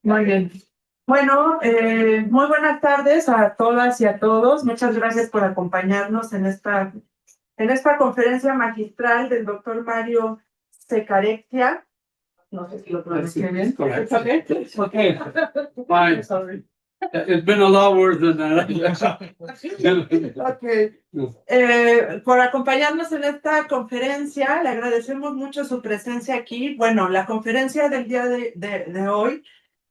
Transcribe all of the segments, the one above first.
Muy bien. Bueno, muy buenas tardes a todas y a todos. Muchas gracias por acompañarnos en esta conferencia magistral del doctor Mario Secareccia. No sé si lo pronuncié bien. Okay. Fine. Sorry. It's been a lot worse than that. Okay. Por acompañarnos en esta conferencia, le agradecemos mucho su presencia aquí. Bueno, la conferencia del día de hoy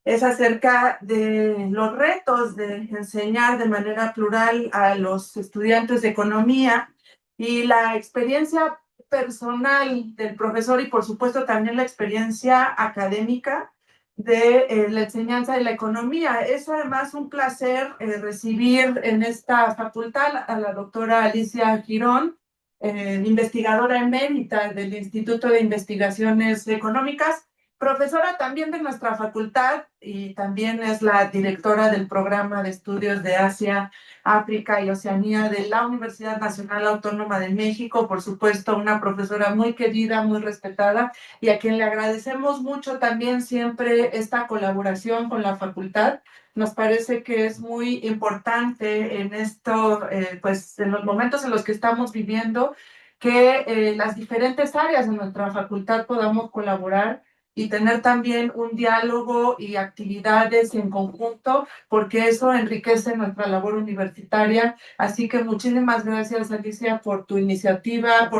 es acerca de los retos de enseñar de manera plural a los estudiantes de economía y la experiencia personal del profesor y por supuesto también la experiencia académica de la enseñanza de la economía. Es además un placer recibir en esta facultad a la doctora Alicia Girón, investigadora emérita del Instituto de Investigaciones Económicas, profesora también de nuestra facultad y también es la directora del programa de estudios de Asia, África y Oceanía de la Universidad Nacional Autónoma de México. Por supuesto, una profesora muy querida, muy respetada y a quien le agradecemos mucho también siempre esta colaboración con la facultad. Nos parece que es muy importante en esto, pues en los momentos en los que estamos viviendo, que las diferentes áreas de nuestra facultad podamos colaborar y tener también un diálogo y actividades en conjunto, porque eso enriquece nuestra labor universitaria. Así que muchísimas gracias, Alicia, por tu iniciativa,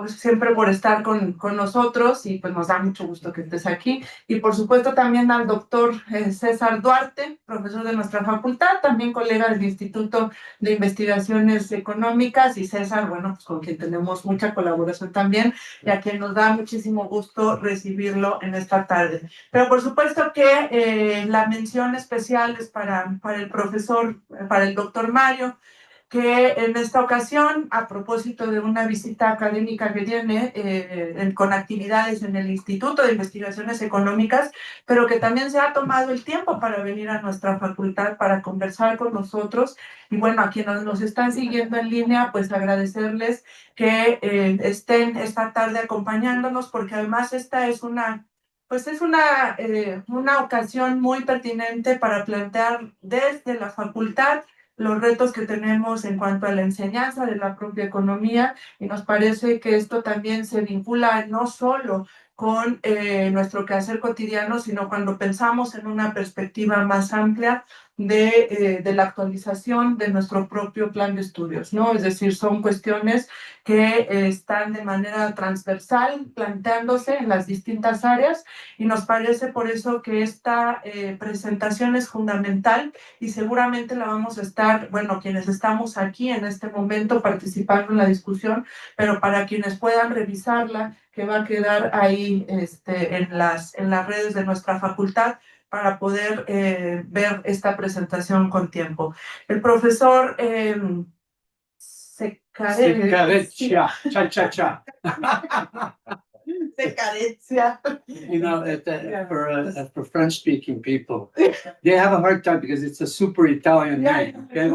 siempre por estar con nosotros y pues nos da mucho gusto que estés aquí. Y por supuesto también al doctor César Duarte, profesor de nuestra facultad, también colega del Instituto de Investigaciones Económicas y César, bueno, pues con quien tenemos mucha colaboración también y a quien nos da muchísimo gusto recibirlo en esta tarde. Pero por supuesto que la mención especial es para el profesor, para el doctor Mario, que en esta ocasión, a propósito de una visita académica que tiene con actividades en el Instituto de Investigaciones Económicas, pero que también se ha tomado el tiempo para venir a nuestra facultad para conversar con nosotros. Y bueno, a quienes nos están siguiendo en línea, pues agradecerles que estén esta tarde acompañándonos, porque además esta es una ocasión muy pertinente para plantear desde la facultad los retos que tenemos en cuanto a la enseñanza de la propia economía, y nos parece que esto también se vincula no solo con nuestro quehacer cotidiano, sino cuando pensamos en una perspectiva más amplia de la actualización de nuestro propio plan de estudios, ¿no? Es decir, son cuestiones que están de manera transversal planteándose en las distintas áreas y nos parece por eso que esta presentación es fundamental y seguramente la vamos a estar, bueno, quienes estamos aquí en este momento participando en la discusión, pero para quienes puedan revisarla, que va a quedar ahí en las redes de nuestra facultad para poder ver esta presentación con tiempo. El profesor Secareccia. Cha. Secareccia. You know, for French-speaking people, they have a hard time because it's a super Italian name. Okay?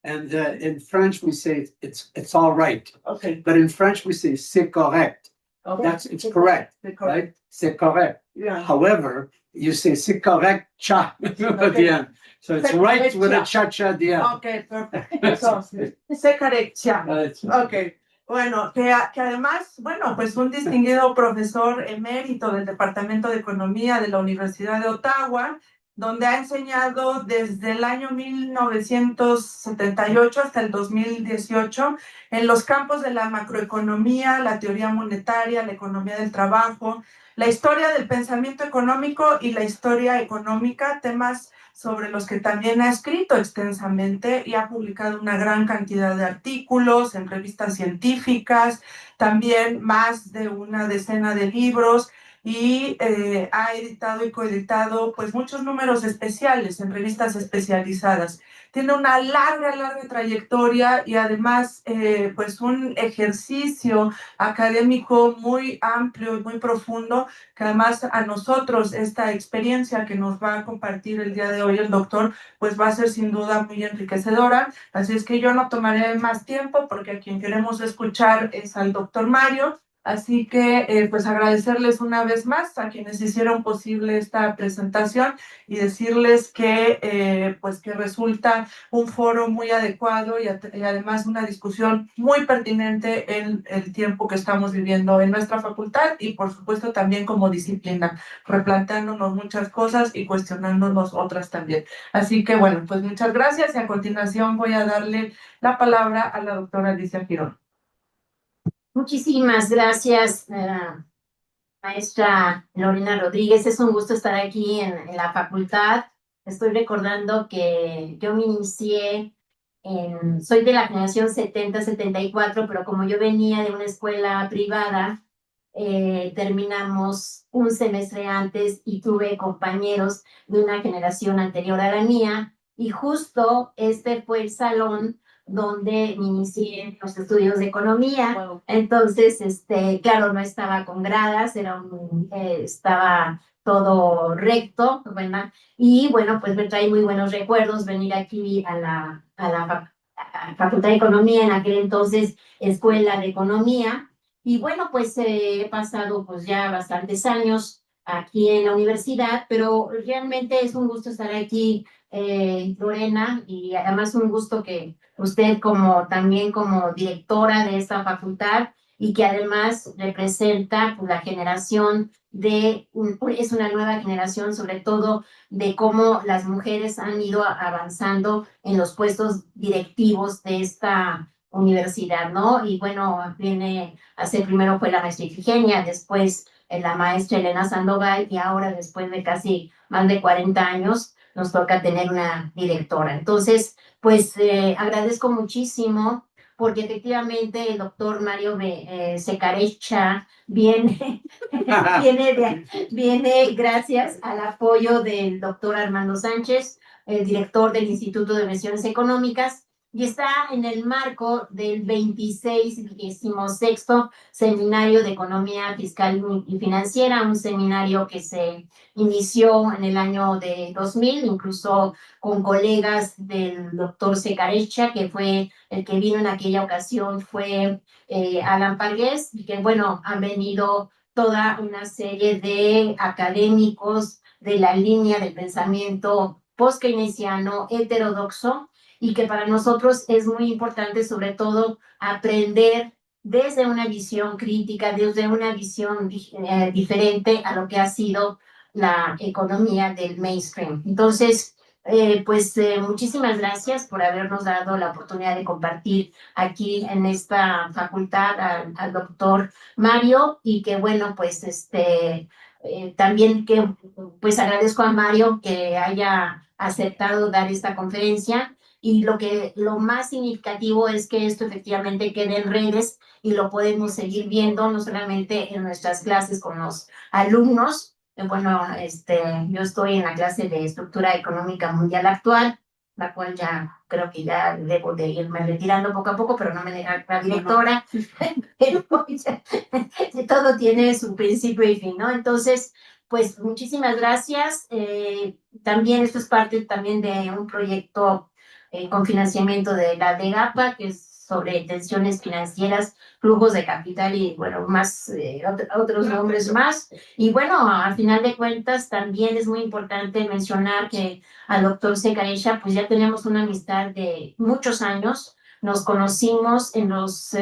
And in French we say it's all right. Okay. But in French we say c'est correct. Okay. It's correct, right? C'est correct. Yeah. However, you say c'est correct cha at the end. So it's right with a cha-cha at the end. Okay, perfect. So, secareccia. Okay. Bueno, que además, bueno, pues un distinguido profesor emérito del Departamento de Economía de la Universidad de Ottawa, donde ha enseñado desde el año 1978 hasta el 2018 en los campos de la macroeconomía, la teoría monetaria, la economía del trabajo, la historia del pensamiento económico y la historia económica, temas sobre los que también ha escrito extensamente y ha publicado una gran cantidad de artículos en revistas científicas, también más de una decena de libros, y ha editado y coeditado pues muchos números especiales en revistas especializadas. Tiene una larga trayectoria y además pues un ejercicio académico muy amplio y muy profundo, que además a nosotros esta experiencia que nos va a compartir el día de hoy el doctor pues va a ser sin duda muy enriquecedora. Así es que yo no tomaré más tiempo porque a quien queremos escuchar es al doctor Mario. Así que pues agradecerles una vez más a quienes hicieron posible esta presentación y decirles que pues que resulta un foro muy adecuado y además una discusión muy pertinente en el tiempo que estamos viviendo en nuestra facultad y por supuesto también como disciplina, replanteándonos muchas cosas y cuestionándonos otras también. Así que bueno, pues muchas gracias y a continuación voy a darle la palabra a la doctora Alicia Girón. Muchísimas gracias, maestra Lorena Rodríguez. Es un gusto estar aquí en la facultad. Estoy recordando que yo me inicié soy de la generación 70-74, pero como yo venía de una escuela privada, terminamos un semestre antes y tuve compañeros de una generación anterior a la mía, y justo este fue el salón donde me inicié en los estudios de economía. Wow. Entonces, claro, no estaba con gradas, estaba todo recto, ¿verdad? Y bueno, pues me trae muy buenos recuerdos venir aquí a la Facultad de Economía, en aquel entonces Escuela de Economía. Y bueno, pues he pasado pues ya bastantes años aquí en la universidad, pero realmente es un gusto estar aquí, Lorena, y además un gusto que usted también como directora de esta facultad y que además representa pues, la generación es una nueva generación, sobre todo de cómo las mujeres han ido avanzando en los puestos directivos de esta universidad, ¿no? Y bueno, primero fue la maestra Ifigenia, después la maestra Elena Sandoval, y ahora después de casi más de 40 años nos toca tener una directora. Entonces, pues agradezco muchísimo porque efectivamente el doctor Mario Secarecha viene gracias al apoyo del doctor Armando Sánchez, el director del Instituto de Investigaciones Económicas, y está en el marco del 26º Seminario de Economía Fiscal y Financiera, un seminario que se inició en el año de 2000, incluso con colegas del doctor Secarecha, que fue el que vino en aquella ocasión, fue Alan Pargués, y que bueno, han venido toda una serie de académicos de la línea del pensamiento post-keynesiano heterodoxo, y que para nosotros es muy importante sobre todo aprender desde una visión crítica, desde una visión diferente a lo que ha sido la economía del mainstream. Entonces, muchísimas gracias por habernos dado la oportunidad de compartir aquí en esta facultad al doctor Mario, y que bueno, pues también que pues agradezco a Mario que haya aceptado dar esta conferencia, y lo más significativo es que esto efectivamente quede en redes y lo podemos seguir viendo no solamente en nuestras clases con los alumnos. Bueno, yo estoy en la clase de Estructura Económica Mundial Actual, la cual ya creo que ya debo de irme retirando poco a poco, pero no me deja la directora. Pero todo tiene su principio y fin, ¿no? Entonces, pues muchísimas gracias. También esto es parte también de un proyecto con financiamiento de la DEGAPA, que es sobre tensiones financieras, flujos de capital y, bueno, más otros nombres más. Y bueno, al final de cuentas, también es muy importante mencionar que al doctor Secarecha, pues ya tenemos una amistad de muchos años. Nos conocimos en los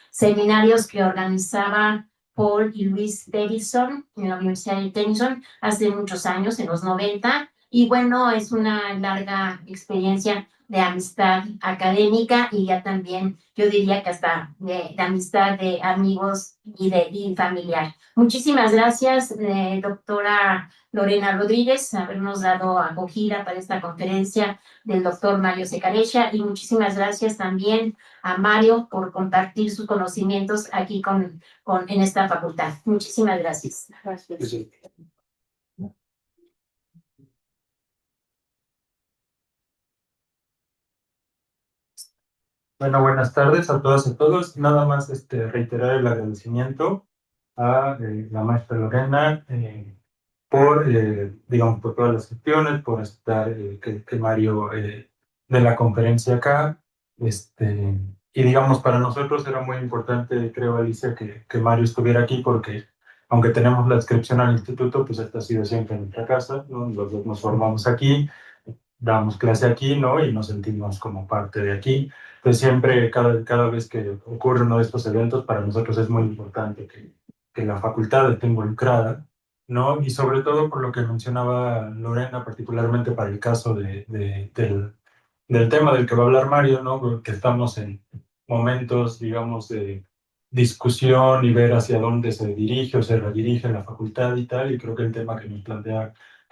seminarios que organizaba Paul y Luis Davidson en la Universidad de Tennyson hace muchos años, en los 90. Y bueno, es una larga experiencia de amistad académica, y ya también yo diría que hasta de amistad de amigos y familiar. Muchísimas gracias, doctora Lorena Rodríguez, habernos dado acogida para esta conferencia del doctor Mario Secarecha, y muchísimas gracias también a Mario por compartir sus conocimientos aquí en esta facultad. Muchísimas gracias. Gracias. Bueno, buenas tardes a todas y a todos. Nada más reiterar el agradecimiento a la maestra Lorena digamos, por todas las gestiones, por estar, que Mario de la conferencia acá. Y digamos, para nosotros era muy importante, creo, Alicia, que Mario estuviera aquí porque, aunque tenemos la inscripción al instituto, pues esta ha sido siempre nuestra casa, ¿no? Los dos nos formamos aquí, damos clase aquí, ¿no? Y nos sentimos como parte de aquí. Entonces siempre, cada vez que ocurre uno de estos eventos, para nosotros es muy importante que la facultad esté involucrada, ¿no? Y sobre todo por lo que mencionaba Lorena, particularmente para el caso del tema del que va a hablar Mario, ¿no? Porque estamos en momentos, digamos, de discusión y ver hacia dónde se dirige o se redirige la facultad y tal, y creo que el tema que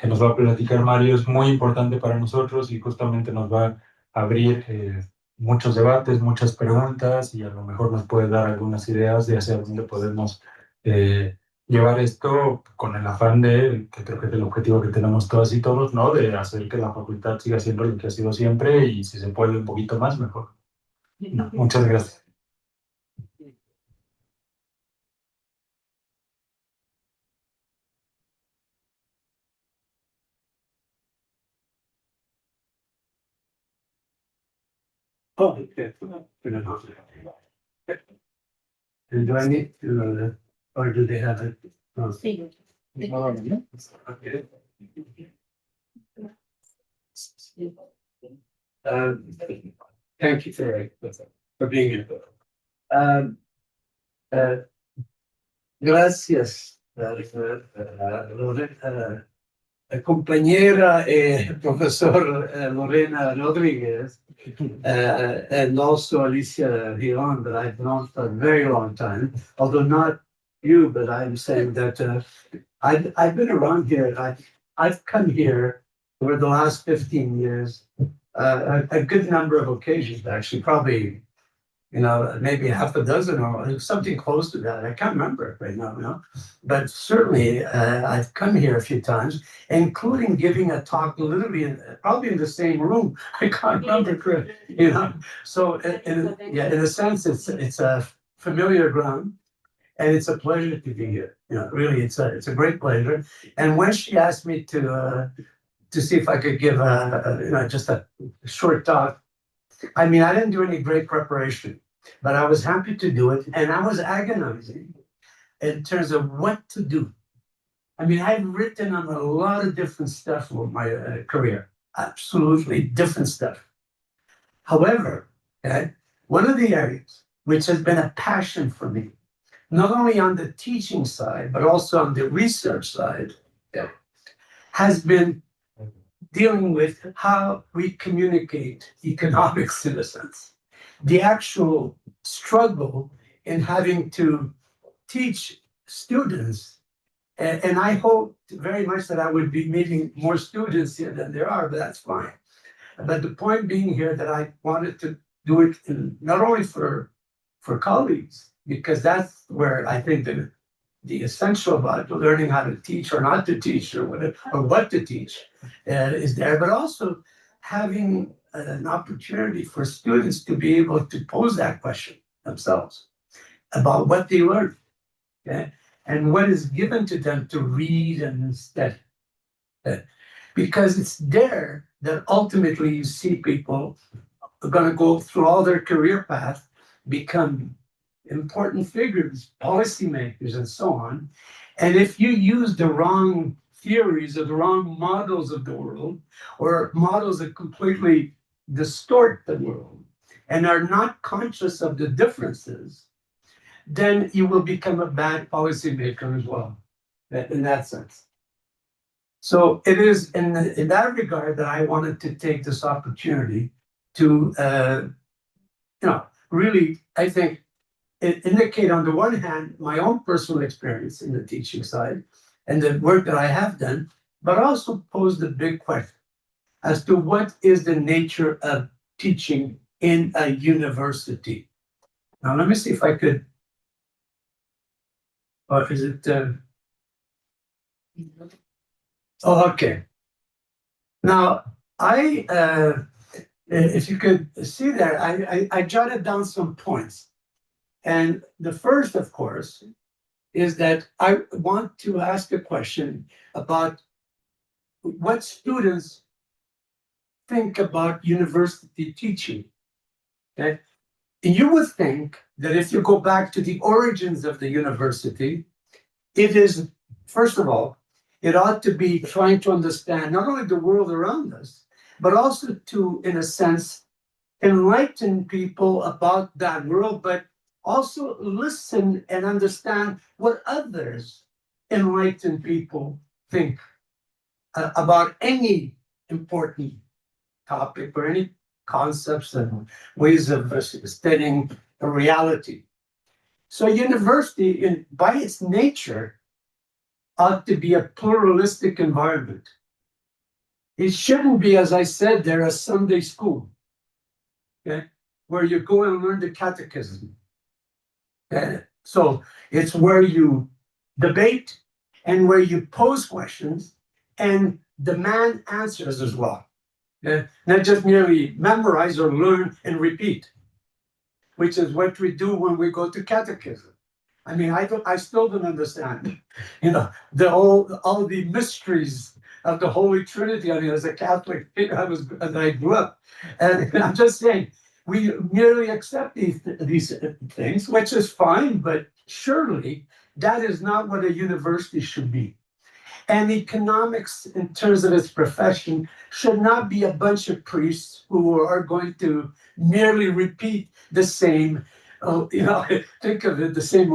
nos va a platicar Mario es muy importante para nosotros y justamente nos va a abrir muchos debates, muchas preguntas y a lo mejor nos puede dar algunas ideas de hacia dónde podemos eh, llevar esto con el afán de, que creo que es el objetivo que tenemos todas y todos, ¿no? De hacer que la facultad siga siendo lo que ha sido siempre y si se puede un poquito más, mejor. No, muchas gracias. Oh, okay. Do I need to, or do they have it? Oh. Sí. Okay. Um, Thank you for being here. Um, uh, Gracias, compañera professor Lorena Rodriguez, and also Alicia Rion, that I've known for a very long time, although not you, but I'm saying that I've been around here. I've come here over the last 15 years, a good number of occasions, actually, probably, maybe half a dozen or something close to that. I can't remember right now, but certainly I've come here a few times, including giving a talk literally probably in the same room. I can't remember, So yeah, in a sense, it's a familiar ground. And it's a pleasure to be here. Really, it's a great pleasure. And when she asked me to see if I could give just a short talk, I mean, I didn't do any great preparation, but I was happy to do it, and I was agonizing in terms of what to do. I mean, I've written on a lot of different stuff over my career, absolutely different stuff. However, okay, one of the areas which has been a passion for me, not only on the teaching side, but also on the research side, has been dealing with how we communicate economics in a sense. The actual struggle in having to teach students. And I hope very much that I would be meeting more students here than there are, but that's fine. But the point being here that I wanted to do it not only for colleagues, because that's where I think the essential about learning how to teach or not to teach or whatever, or what to teach is there, but also having an opportunity for students to be able to pose that question themselves about what they learn, okay? And what is given to them to read and study. Because it's there that ultimately you see people are going to go through all their career path, become important figures, policymakers, and so on. And if you use the wrong theories or the wrong models of the world, or models that completely distort the world and are not conscious of the differences, then you will become a bad policymaker as well, in that sense. So it is in that regard that I wanted to take this opportunity to, really, I think, indicate on the one hand my own personal experience in the teaching side and the work that I have done, but also pose the big question as to what is the nature of teaching in a university. Now, let me see if I could, or is it, oh, okay. Now, if you could see there, I jotted down some points. And the first, of course, is that I want to ask a question about what students think about university teaching. Okay? you would think that if you go back to the origins of the university, it is, first of all, it ought to be trying to understand not only the world around us, but also to, in a sense, enlighten people about that world, but also listen and understand what others enlightened people think about any important topic or any concepts and ways of studying a reality. So university, by its nature, ought to be a pluralistic environment. It shouldn't be, as I said, there a Sunday school, okay, where you go and learn the catechism. Okay? So it's where you debate and where you pose questions and demand answers as well. Okay? Not just merely memorize or learn and repeat, which is what we do when we go to catechism. I mean, I still don't understand, all the mysteries of the Holy Trinity. I mean, as a Catholic, I grew up, and I'm just saying, we merely accept these things, which is fine, but surely that is not what a university should be. And economics, in terms of its profession, should not be a bunch of priests who are going to merely repeat the same, think of it, the same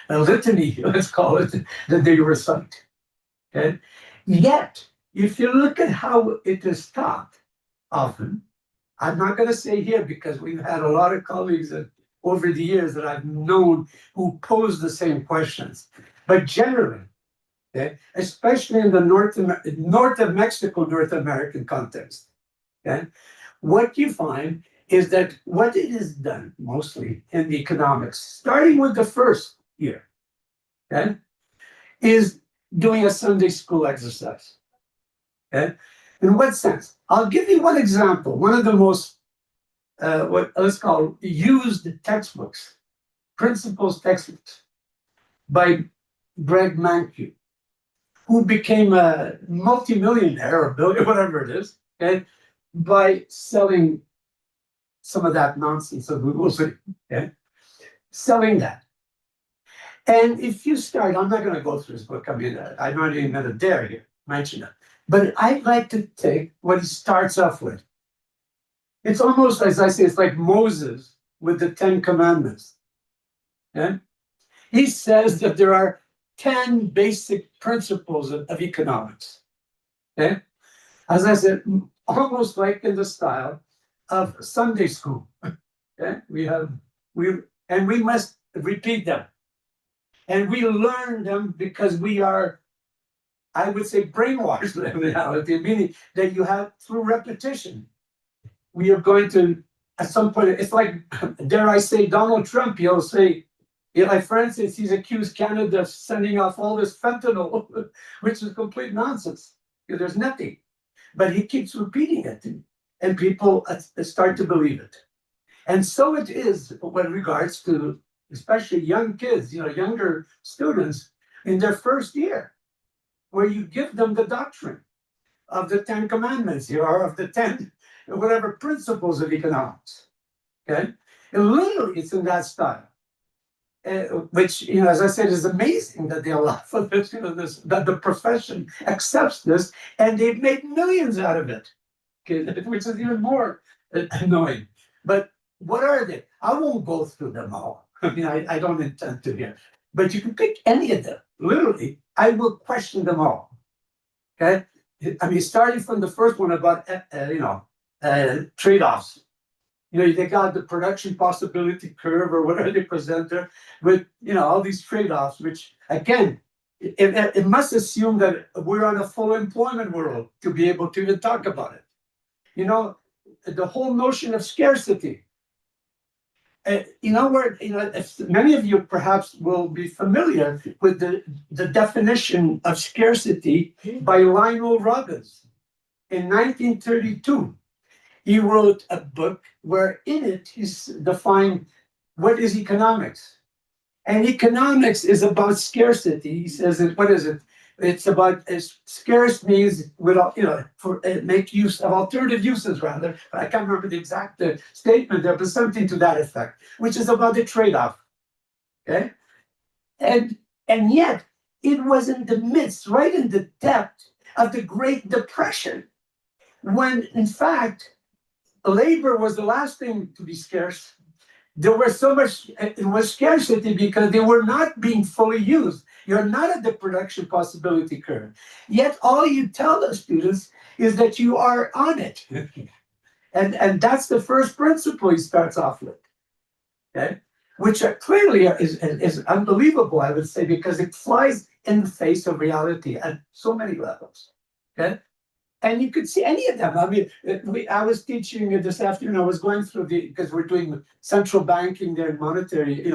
litany, let's call it, that they recite. Okay? Yet, if you look at how it is taught, often, I'm not going to say here because we've had a lot of colleagues over the years that I've known who pose the same questions, but generally, okay, especially in the north of Mexico, North American context, okay, what you find is that what it is done mostly in the economics, starting with the first year, okay, is doing a Sunday school exercise. Okay? In what sense? I'll give you one example. One of the most, what let's call used textbooks, principles textbooks by Greg Mankiw, who became a multimillionaire or billionaire, whatever it is, okay, by selling some of that nonsense of Google, okay, selling that. And if you start, I'm not going to go through this book. I mean, I'm not even going to dare you mention it. But I'd like to take what he starts off with. It's almost, as I say, it's like Moses with the 10 Commandments. Okay? He says that there are 10 basic principles of economics. Okay? As I said, almost like in the style of Sunday school. Okay? We must repeat them. And we learn them because we are, I would say, brainwashed in reality, meaning that you have through repetition. We are going to, at some point, it's like, dare I say, Donald Trump, he'll say, like, for instance, he's accused Canada of sending off all this fentanyl, which is complete nonsense. There's nothing. But he keeps repeating it, and people start to believe it. And so it is with regards to, especially young kids, younger students in their first year, where you give them the doctrine of the 10 Commandments, or of the 10, whatever principles of economics. Okay? And literally, it's in that style. Which, as I said, is amazing that they allow for this, that the profession accepts this, and they've made millions out of it, okay, which is even more annoying. But what are they? I won't go through them all. I mean, I don't intend to here. But you can pick any of them. Literally, I will question them all. Okay? I mean, starting from the first one about, trade-offs. They got the production possibility curve or whatever they present there with, all these trade-offs, which, again, it must assume that we're on a full employment world to be able to even talk about it. The whole notion of scarcity. Many of you perhaps will be familiar with the definition of scarcity by Lionel Robbins. In 1932, he wrote a book where in it he's defined what is economics. And economics is about scarcity. He says, what is it? It's about scarce means without, for make use of alternative uses rather. I can't remember the exact statement there, but something to that effect, which is about the trade-off. Okay, and yet it was in the midst, right in the depth of the Great Depression, when in fact labor was the last thing to be scarce. There was so much, it was scarcity because they were not being fully used. You're not at the production possibility curve. Yet all you tell the students is that you are on it. and that's the first principle he starts off with. Okay? Which clearly is unbelievable, I would say, because it flies in the face of reality at so many levels. Okay? And you could see any of them. I mean, I was teaching this afternoon. I was going through because we're doing central banking there, monetary.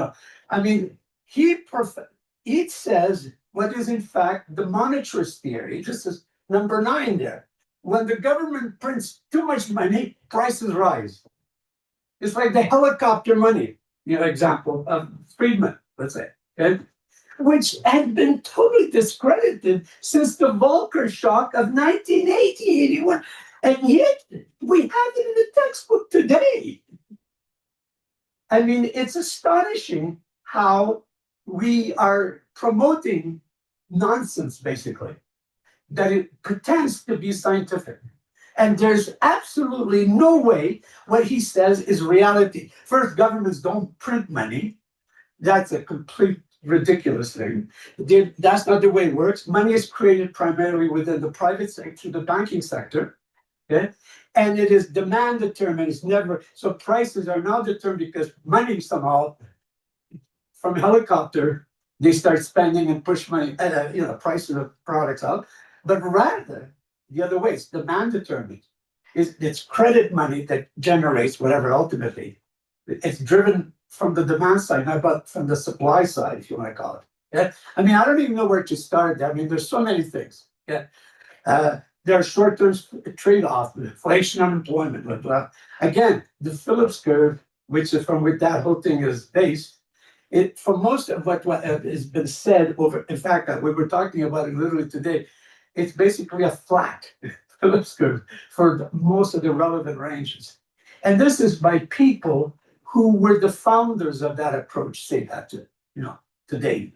I mean, it says what is in fact the monetarist theory. This is number 9 there. When the government prints too much money, prices rise. It's like the helicopter money, example of Friedman, let's say. Okay? Which had been totally discredited since the Volcker shock of 1980, 81. And yet we have it in the textbook today. I mean, it's astonishing how we are promoting nonsense, basically, that it pretends to be scientific. And there's absolutely no way what he says is reality. First, governments don't print money. That's a complete ridiculous thing. That's not the way it works. Money is created primarily within the private sector, the banking sector, okay? And it is demand determined. It's never, so prices are now determined because money somehow, from helicopter, they start spending and push money, prices of products out. But rather, the other way, it's demand determined. It's credit money that generates whatever ultimately. It's driven from the demand side, not but from the supply side, if you want to call it. Yeah? I mean, I don't even know where to start. I mean, there's so many things. Yeah. There are short-term trade-offs, inflation, unemployment. Blah, blah. Again, the Phillips curve, which is from which that whole thing is based, for most of what has been said over, in fact, we were talking about it literally today, it's basically a flat Phillips curve for most of the relevant ranges. And this is by people who were the founders of that approach, say that today,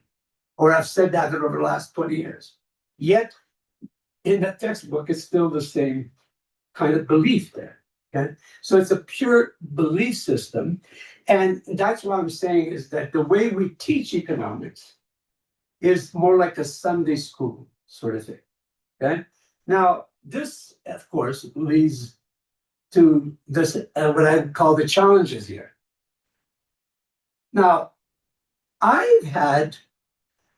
or have said that over the last 20 years. Yet, in the textbook, it's still the same kind of belief there. Okay, so it's a pure belief system, and that's what I'm saying is that the way we teach economics is more like a Sunday school sort of thing. Okay, now this, of course, leads to this what I call the challenges here. Now, I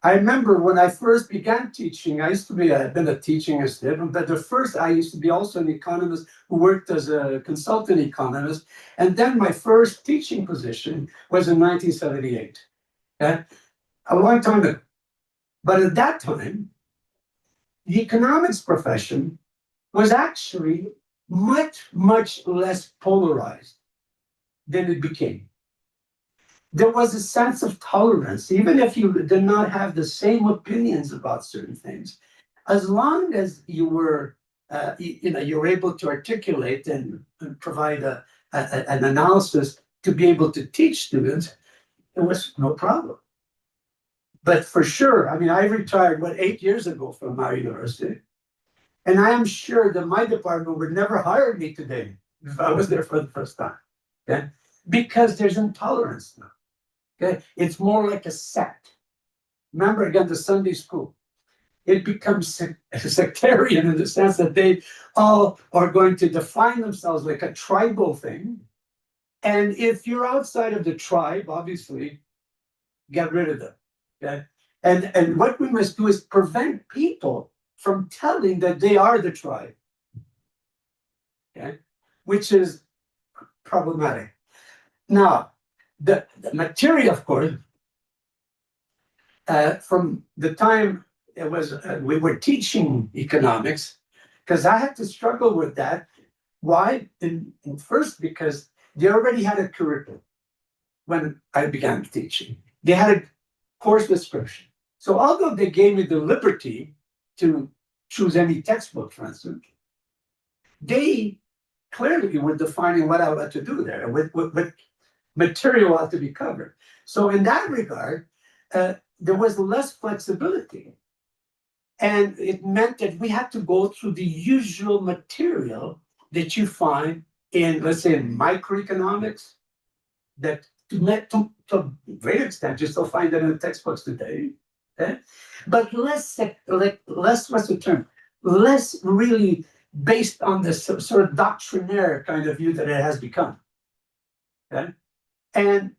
remember when I first began teaching, I've been a teaching assistant, but I used to be also an economist who worked as a consultant economist. And then my first teaching position was in 1978. Okay? A long time ago. But at that time, the economics profession was actually much, much less polarized than it became. There was a sense of tolerance, even if you did not have the same opinions about certain things. As long as you were, you were able to articulate and provide an analysis to be able to teach students, there was no problem. But for sure, I mean, I retired, 8 years ago from our university. And I am sure that my department would never hire me today if I was there for the first time. Okay? Because there's intolerance now. Okay, it's more like a sect. Remember again the Sunday school. It becomes sectarian in the sense that they all are going to define themselves like a tribal thing. And if you're outside of the tribe, obviously, get rid of them. Okay, and what we must do is prevent people from telling that they are the tribe. Okay, which is problematic. Now, the material, of course, from the time it was we were teaching economics, because I had to struggle with that. Why? First, because they already had a curriculum when I began teaching. They had a course description. So although they gave me the liberty to choose any textbook, for instance, they clearly were defining what I had to do there, what material had to be covered. So in that regard, there was less flexibility. And it meant that we had to go through the usual material that you find in, let's say, in microeconomics, that to a great extent, you still find that in the textbooks today. Okay? But less, what's the term? Less really based on the sort of doctrinaire kind of view that it has become. Okay? And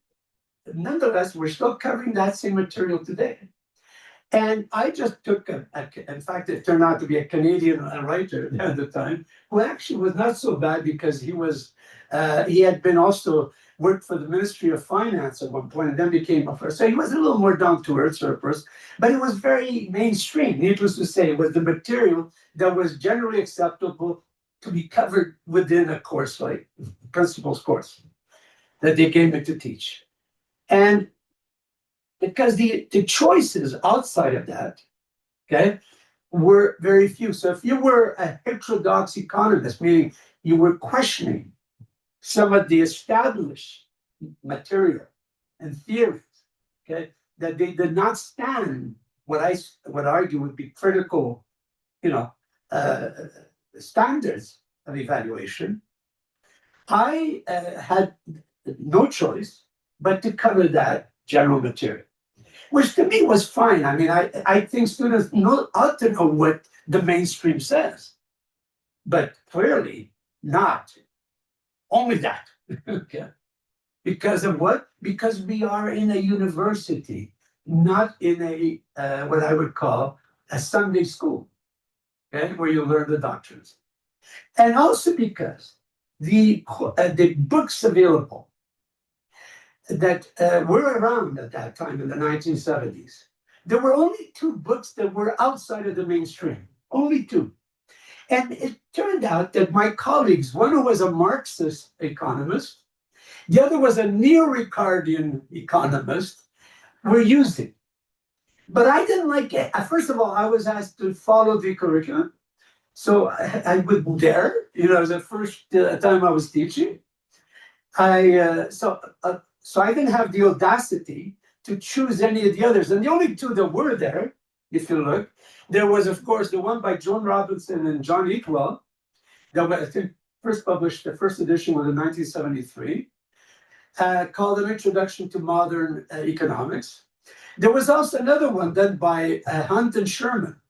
nonetheless, we're still covering that same material today. And I just took in fact, it turned out to be a Canadian writer at the time, who actually was not so bad because he had been also worked for the Ministry of Finance at one point and then became a first. So he was a little more down to earth sort of person, but it was very mainstream. Needless to say, it was the material that was generally acceptable to be covered within a course like principles course that they gave me to teach. And because the choices outside of that, okay, were very few. So if you were a heterodox economist, meaning you were questioning some of the established material and theories, okay, that they did not stand what I would argue would be critical, standards of evaluation, I had no choice but to cover that general material, which to me was fine. I mean, I think students ought to know what the mainstream says, but clearly not only that. Okay. Because of what? Because we are in a university, not in a what I would call a Sunday school, okay, where you learn the doctrines. And also because the books available that were around at that time in the 1970s, there were only two books that were outside of the mainstream, only two. And it turned out that my colleagues, one who was a Marxist economist, the other was a neo-Ricardian economist, were using. But I didn't like it. First of all, I was asked to follow the curriculum. So I wouldn't dare, it was the first time I was teaching. So I didn't have the audacity to choose any of the others. And the only two that were there, if you look, there was, of course, the one by Joan Robinson and John Eatwell, that was, I think, first published, the first edition was in 1973, called An Introduction to Modern Economics. There was also another one done by Hunt and Sherman,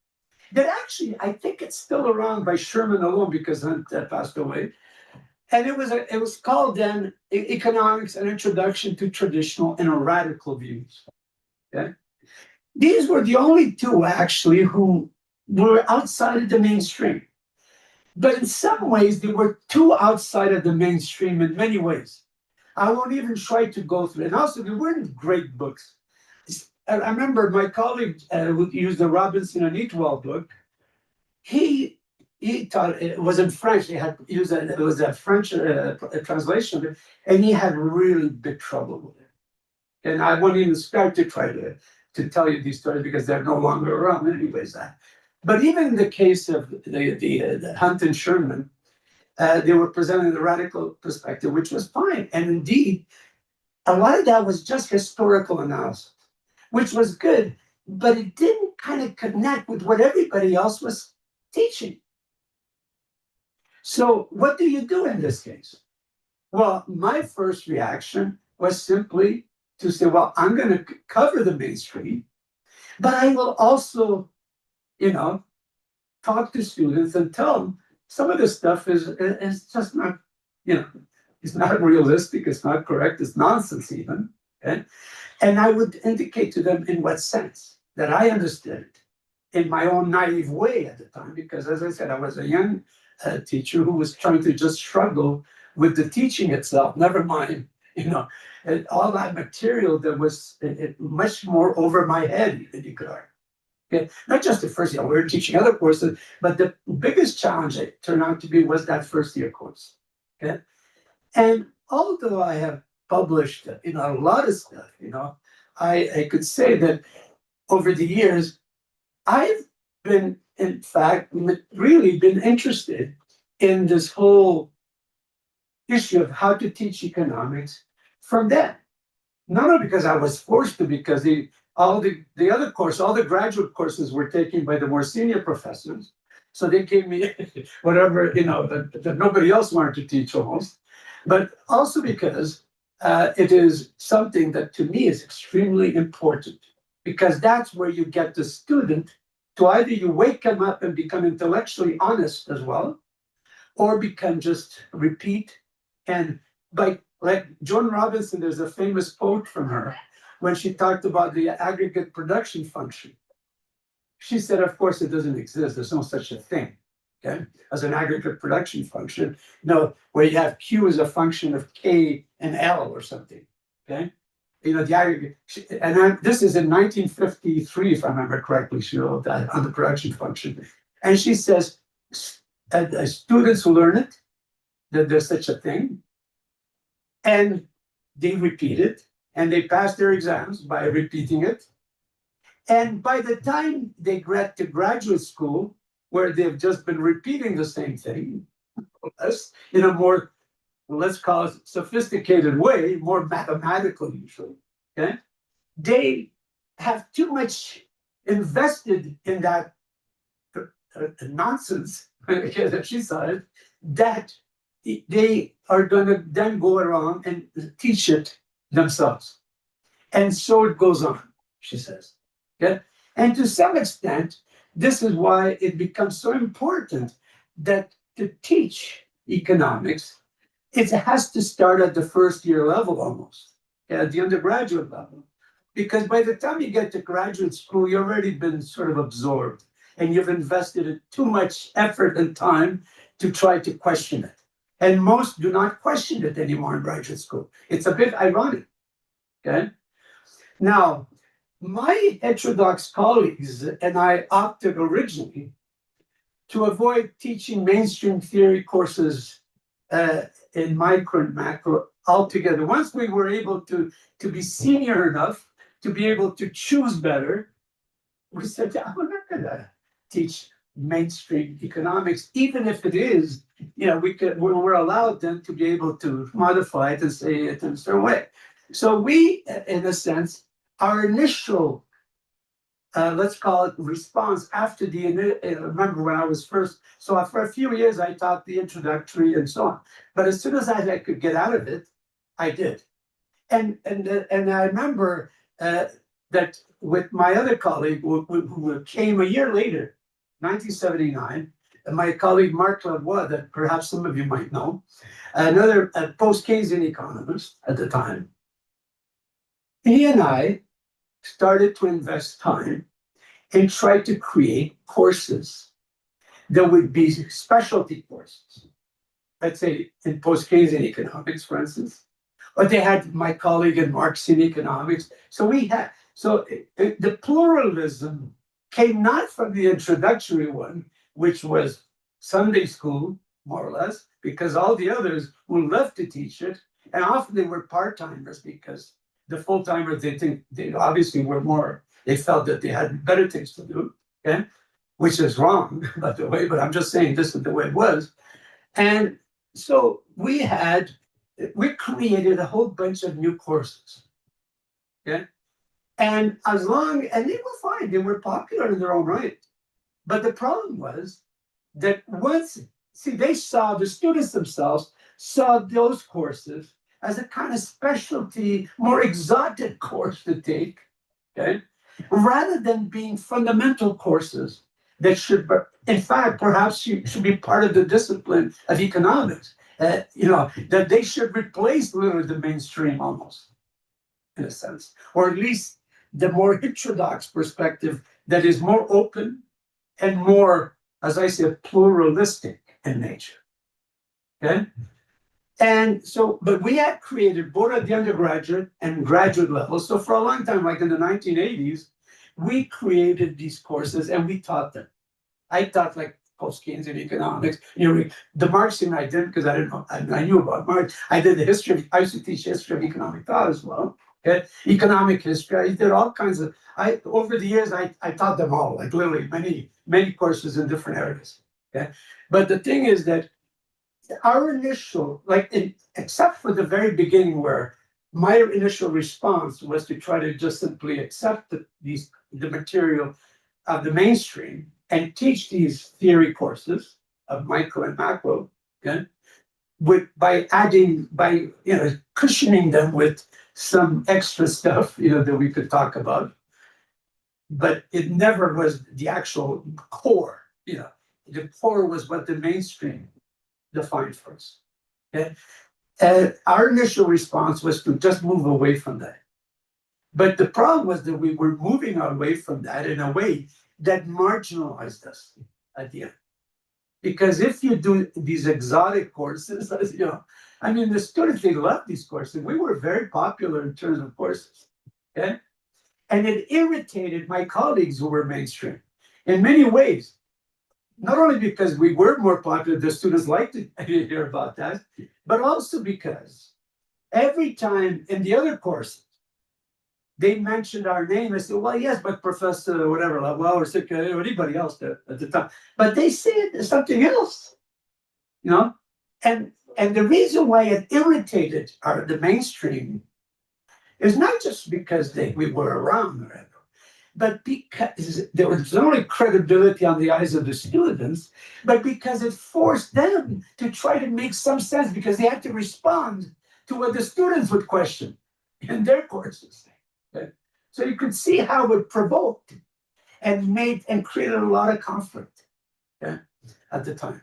that actually, I think it's still around by Sherman alone because Hunt passed away. And it was called then Economics, An Introduction to Traditional and Radical Views. Okay? These were the only two actually who were outside of the mainstream. But in some ways, they were too outside of the mainstream in many ways. I won't even try to go through it. And also, they weren't great books. I remember my colleague who used the Robinson and Eatwell book. He taught, it was in French. He had used it was a French translation of it, and he had really big trouble with it. And I won't even start to try to tell you these stories because they're no longer around, anyways. But even in the case of the Hunt and Sherman, they were presenting the radical perspective, which was fine. And indeed, a lot of that was just historical analysis, which was good, but it didn't kind of connect with what everybody else was teaching. So what do you do in this case? Well, my first reaction was simply to say, well, I'm going to cover the mainstream, but I will also, talk to students and tell them some of this stuff is just not, it's not realistic, it's not correct, it's nonsense even. Okay? And I would indicate to them in what sense that I understood it in my own naive way at the time, because as I said, I was a young teacher who was trying to just struggle with the teaching itself, never mind, and all that material that was much more over my head than you could argue. Okay? Not just the first year, we were teaching other courses, but the biggest challenge it turned out to be was that first year course. Okay? And although I have published, a lot of stuff, I could say that over the years, I've been in fact, really been interested in this whole issue of how to teach economics from then. Not only because I was forced to, because all the graduate courses were taken by the more senior professors. So they gave me whatever, that nobody else wanted to teach almost. But also because it is something that to me is extremely important, because that's where you get the student to either you wake them up and become intellectually honest as well, or become just repeat. And like Joan Robinson, there's a famous quote from her when she talked about the aggregate production function. She said, of course, it doesn't exist. There's no such a thing, okay, as an aggregate production function. Where you have Q as a function of K and L or something, okay? The aggregate. This is in 1953, if I remember correctly, she wrote that on the production function. And she says, students learn it, that there's such a thing, and they repeat it, and they pass their exams by repeating it. And by the time they get to graduate school, where they've just been repeating the same thing, in a more, let's call it, sophisticated way, more mathematical usually, okay? They have too much invested in that nonsense, as she said, that they are going to then go around and teach it themselves. And so it goes on, she says. Okay? And to some extent, this is why it becomes so important that to teach economics, it has to start at the first year level almost, at the undergraduate level. Because by the time you get to graduate school, you've already been sort of absorbed and you've invested too much effort and time to try to question it. And most do not question it anymore in graduate school. It's a bit ironic, okay? Now, my heterodox colleagues and I opted originally to avoid teaching mainstream theory courses in micro and macro altogether. Once we were able to be senior enough to be able to choose better, we said, we're not going to teach mainstream economics, even if it is, we're allowed then to be able to modify it and say it in a certain way. So we, in a sense, our initial, let's call it response after remember when I was first, so for a few years I taught the introductory and so on. But as soon as I could get out of it, I did. And I remember that with my other colleague who came a year later, 1979, my colleague Marc Lavoie, that perhaps some of you might know, another post-Keynesian economist at the time, he and I started to invest time and try to create courses that would be specialty courses. Let's say in post-Keynesian economics, for instance, or they had my colleague in Marxian economics. So the pluralism came not from the introductory one, which was Sunday school, more or less, because all the others who left to teach it, and often they were part-timers because the full-timers, they obviously were more, they felt that they had better things to do, okay? Which is wrong, by the way, but I'm just saying this is the way it was. And so we created a whole bunch of new courses, okay? And they were fine, they were popular in their own right. But the problem was that the students themselves saw those courses as a kind of specialty, more exotic course to take, okay? Rather than being fundamental courses that should, in fact, perhaps should be part of the discipline of economics. That they should replace literally the mainstream almost, in a sense, or at least the more heterodox perspective that is more open and more, as I said, pluralistic in nature. Okay? And so, but we had created both at the undergraduate and graduate level. So for a long time, like in the 1980s, we created these courses and we taught them. I taught like post-Keynesian economics. The Marxian I didn't because I didn't know. I knew about Marx. I did I used to teach history of economic thought as well. Okay? Economic history, I did all kinds of, over the years, I taught them all, like literally many courses in different areas. Okay? But the thing is that our initial, except for the very beginning where my initial response was to try to just simply accept the material of the mainstream and teach these theory courses of micro and macro, okay, by cushioning them with some extra stuff, that we could talk about. But it never was the actual core, the core was what the mainstream defined for us. Okay? Our initial response was to just move away from that. But the problem was that we were moving away from that in a way that marginalized us at the end. Because if you do these exotic courses, I mean, the students, they love these courses. We were very popular in terms of courses. Okay? And it irritated my colleagues who were mainstream in many ways. Not only because we were more popular, the students liked to hear about that, but also because every time in the other courses, they mentioned our name. I said, well, yes, but Professor, whatever, well, or anybody else at the time. But they said something else, And the reason why it irritated the mainstream is not just because we were around, but because there was not only credibility on the eyes of the students, but because it forced them to try to make some sense because they had to respond to what the students would question in their courses. Okay? So you could see how it provoked and created a lot of conflict, okay, at the time.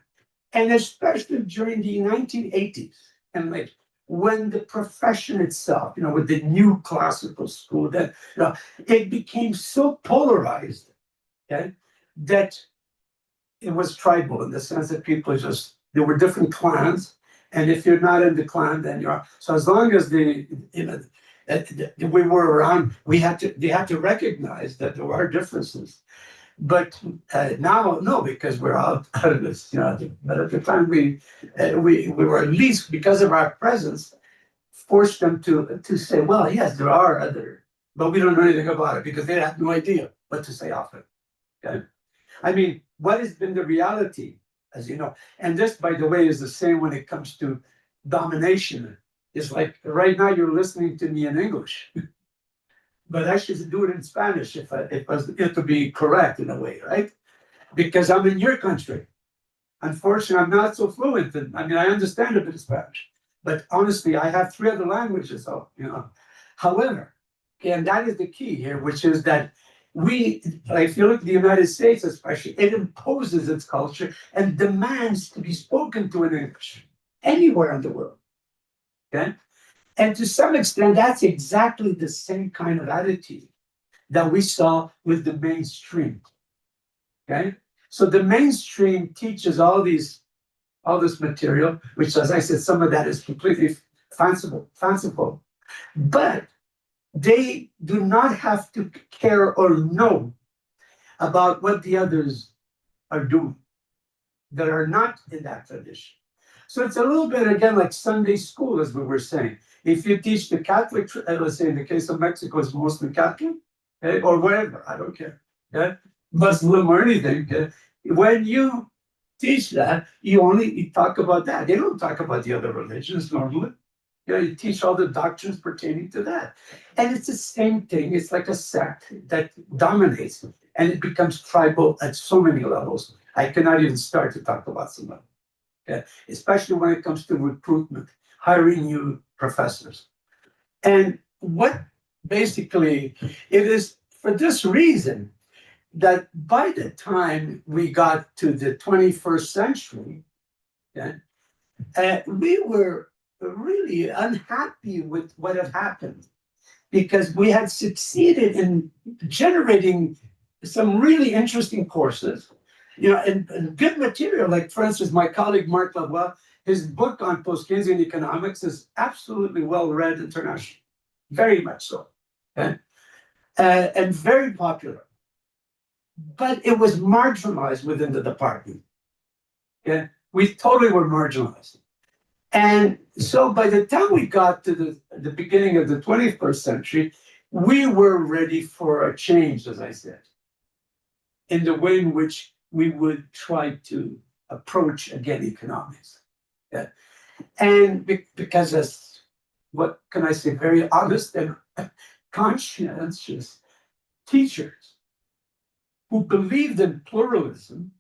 And especially during the 1980s and later, when the profession itself, with the new classical school, that it became so polarized, okay, that it was tribal in the sense that people there were different clans, and if you're not in the clan, then you're. So as long as we were around, they had to recognize that there are differences. But now, no, because we're out of this. But at the time, we were, at least because of our presence, forced them to say, well, yes, there are other, but we don't know anything about it because they had no idea what to say often. Okay? I mean, what has been the reality, as you know? And this, by the way, is the same when it comes to domination. It's like right now you're listening to me in English. But I should do it in Spanish if to be correct in a way, right? Because I'm in your country. Unfortunately, I'm not so fluent. I understand a bit of Spanish, but honestly, I have 3 other languages. So, However, and that is the key here, which is that if you look at the United States, especially, it imposes its culture and demands to be spoken to in English anywhere in the world. Okay. And to some extent, that's exactly the same kind of attitude that we saw with the mainstream. Okay? So the mainstream teaches all this material, which, as I said, some of that is completely fanciful. But they do not have to care or know about what the others are doing that are not in that tradition. So it's a little bit, again, like Sunday school, as we were saying. If you teach the Catholic, let's say in the case of Mexico, it's mostly Catholic, okay, or whatever, I don't care, okay? Muslim or anything, okay? When you teach that, you talk about that. They don't talk about the other religions normally. You teach all the doctrines pertaining to that. And it's the same thing. It's like a sect that dominates, and it becomes tribal at so many levels. I cannot even start to talk about some of them. Okay? Especially when it comes to recruitment, hiring new professors. And what basically it is for this reason that by the time we got to the 21st century, okay, we were really unhappy with what had happened because we had succeeded in generating some really interesting courses, and good material. Like, for instance, my colleague Marc Lavoie, his book on post-Keynesian economics is absolutely well-read internationally, very much so, okay? And very popular. But it was marginalized within the department. Okay? We totally were marginalized. And so by the time we got to the beginning of the 21st century, we were ready for a change, as I said, in the way in which we would try to approach again economics. Yeah. And because as, what can I say, very honest and conscientious teachers who believed in pluralism,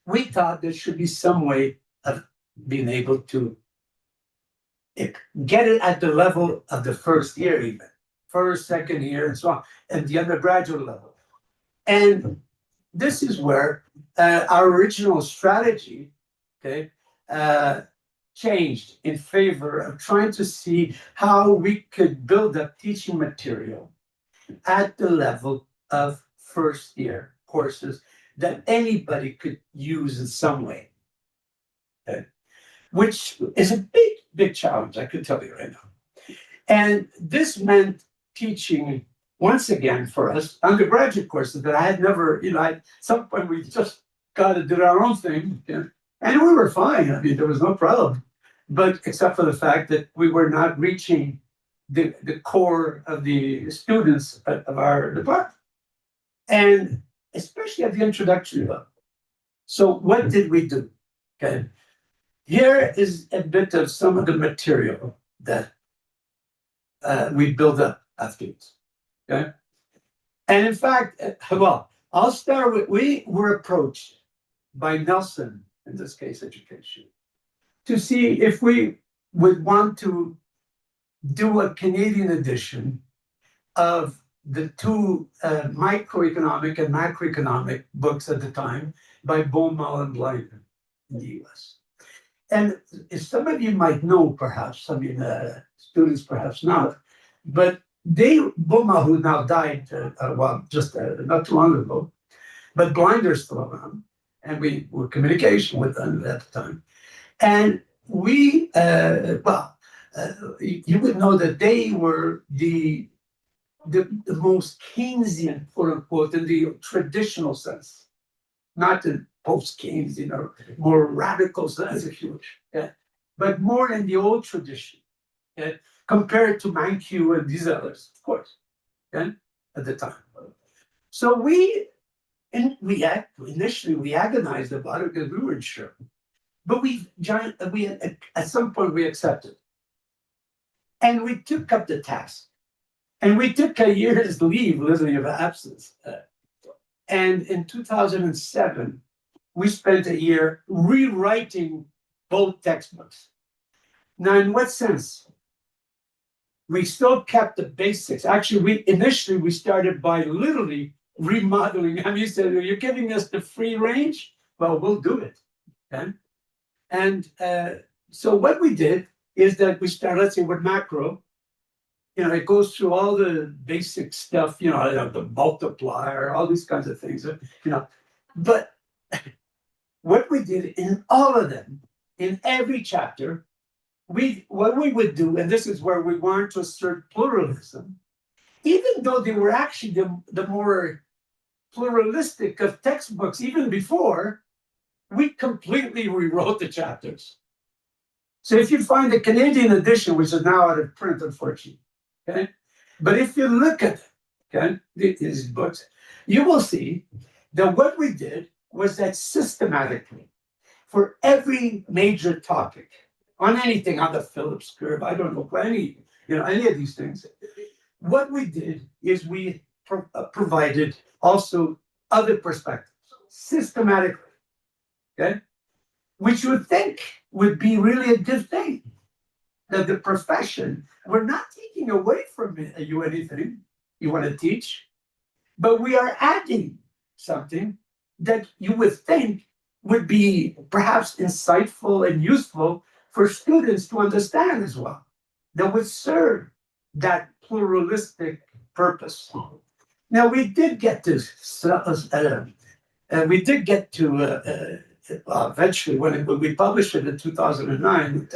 we thought there should be some way of being able to get it at the level of the first year, even first, second year, and so on, at the undergraduate level. And this is where our original strategy, okay, changed in favor of trying to see how we could build up teaching material at the level of first year courses that anybody could use in some way. Okay? Which is a big challenge, I could tell you right now. And this meant teaching, once again, for us, undergraduate courses that I had never, at some point we just got to do our own thing. And we were fine. I mean, there was no problem. But except for the fact that we were not reaching the core of the students of our department. And especially at the introductory level. So what did we do? Okay. Here is a bit of some of the material that we build up afterwards. Okay. And in fact, well, I'll start with, we were approached by Nelson, in this case, education, to see if we would want to do a Canadian edition of the two microeconomic and macroeconomic books at the time by Baumol and Blinder in the US. And some of you might know, perhaps, I mean, students perhaps not, but Baumol, who now died, just not too long ago, but Blinder's still around, and we were in communication with them at the time. And we, you would know that they were the most Keynesian, quote unquote, in the traditional sense, not the post-Keynesian or more radical sense, if you wish, but more in the old tradition, compared to Mankiw and these others, of course, at the time. So initially we agonized about it because we weren't sure, but we at some point we accepted, and we took up the task. And we took a year's leave, literally, of absence. And in 2007, we spent a year rewriting both textbooks. Now, in what sense? We still kept the basics. Actually, initially we started by literally remodeling. I mean, you said, you're giving us the free range? Well, we'll do it. Okay? And so what we did is that we started, let's say, with macro. It goes through all the basic stuff, the multiplier, all these kinds of things, But what we did in all of them, in every chapter, what we would do, and this is where we wanted to assert pluralism, even though they were actually the more pluralistic of textbooks, even before, we completely rewrote the chapters. So if you find the Canadian edition, which is now out of print, unfortunately, okay? But if you look at these books, you will see that what we did was that systematically, for every major topic, on anything, on the Phillips curve, I don't know, for any of these things, what we did is we provided also other perspectives, systematically, okay? Which you would think would be really a good thing. That the profession, we're not taking away from you anything you want to teach, but we are adding something that you would think would be perhaps insightful and useful for students to understand as well, that would serve that pluralistic purpose. Now, we did get to, eventually when we published it in 2009,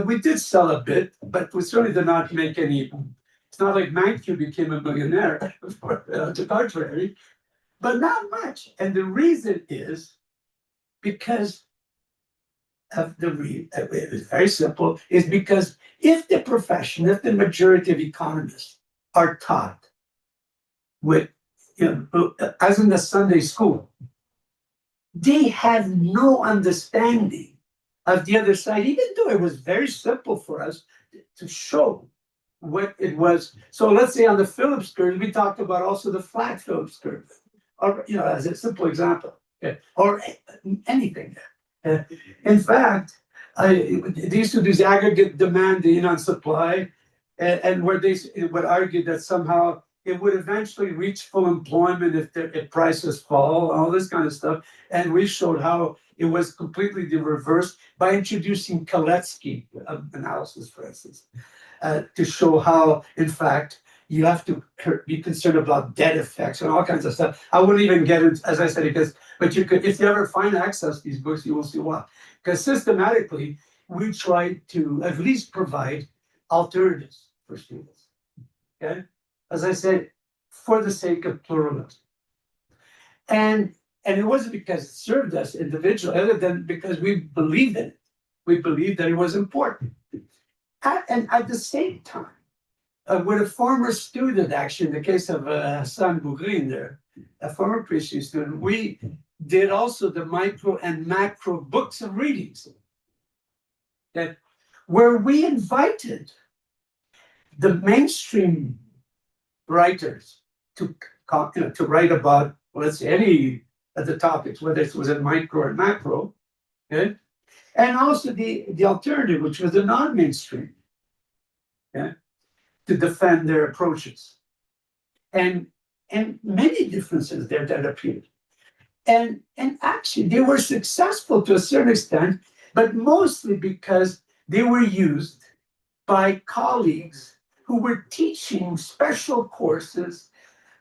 we did sell a bit, but we certainly did not make any. It's not like Mankiw became a millionaire, to the contrary, but not much. And the reason is because of it was very simple, is because if the majority of economists are taught with, as in the Sunday school, they have no understanding of the other side, even though it was very simple for us to show what it was. So let's say on the Phillips curve, we talked about also the flat Phillips curve, or as a simple example, or anything. In fact, they used to do the aggregate demand, and supply, and where they would argue that somehow it would eventually reach full employment if prices fall, all this kind of stuff. And we showed how it was completely the reverse by introducing Kaletsky analysis, for instance, to show how, in fact, you have to be concerned about debt effects and all kinds of stuff. I wouldn't even get it, as I said, but you could, if you ever find access to these books, you will see why. Because systematically, we try to at least provide alternatives for students. Okay, as I said, for the sake of pluralism, and it wasn't because it served us individually, other than because we believed in it. We believed that it was important, and at the same time. With a former student, actually, in the case of Hassan Bougrin there, a former PhD student, we did also the micro and macro books of readings, where we invited the mainstream writers to write about, let's say, any of the topics, whether it was in micro or macro, okay? And also the alternative, which was the non-mainstream, okay? To defend their approaches, and many differences there that appeared, and actually they were successful to a certain extent, but mostly because they were used by colleagues who were teaching special courses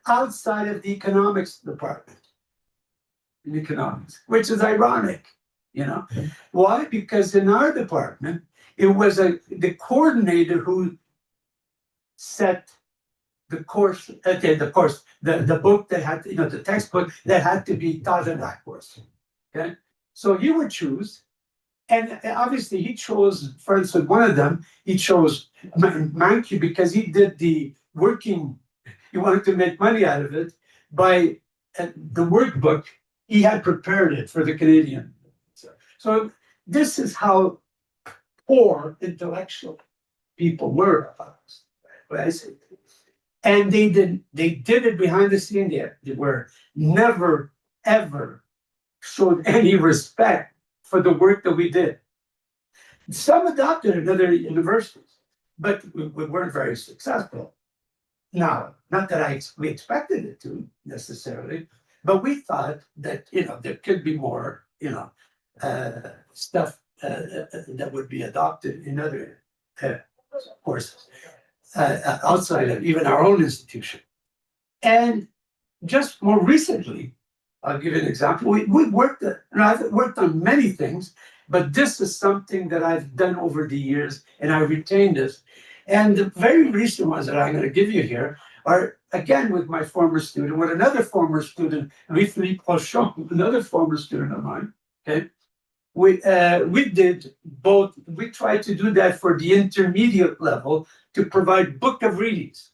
outside of the economics department in economics, which is ironic, Why? Because in our department it was the coordinator who set the course, the book that had, the textbook that had to be taught in that course. Okay, so you would choose, and obviously he chose, for instance, one of them, he chose Mankey because he did the working, he wanted to make money out of it by the workbook, he had prepared it for the Canadian. So this is how poor intellectual people were about us. I see. And they did it behind the scene. They were never, ever showed any respect for the work that we did. Some adopted in other universities, but we weren't very successful. Now, not that we expected it to necessarily, but we thought that, there could be more, stuff that would be adopted in other courses. Outside of even our own institution. And just more recently, I'll give you an example. I've worked on many things, but this is something that I've done over the years, and I retained this. And the very recent ones that I'm going to give you here are, again, with my former student, with another former student, Louis-Philippe Rochon, another former student of mine, okay? We did both. We tried to do that for the intermediate level to provide book of readings.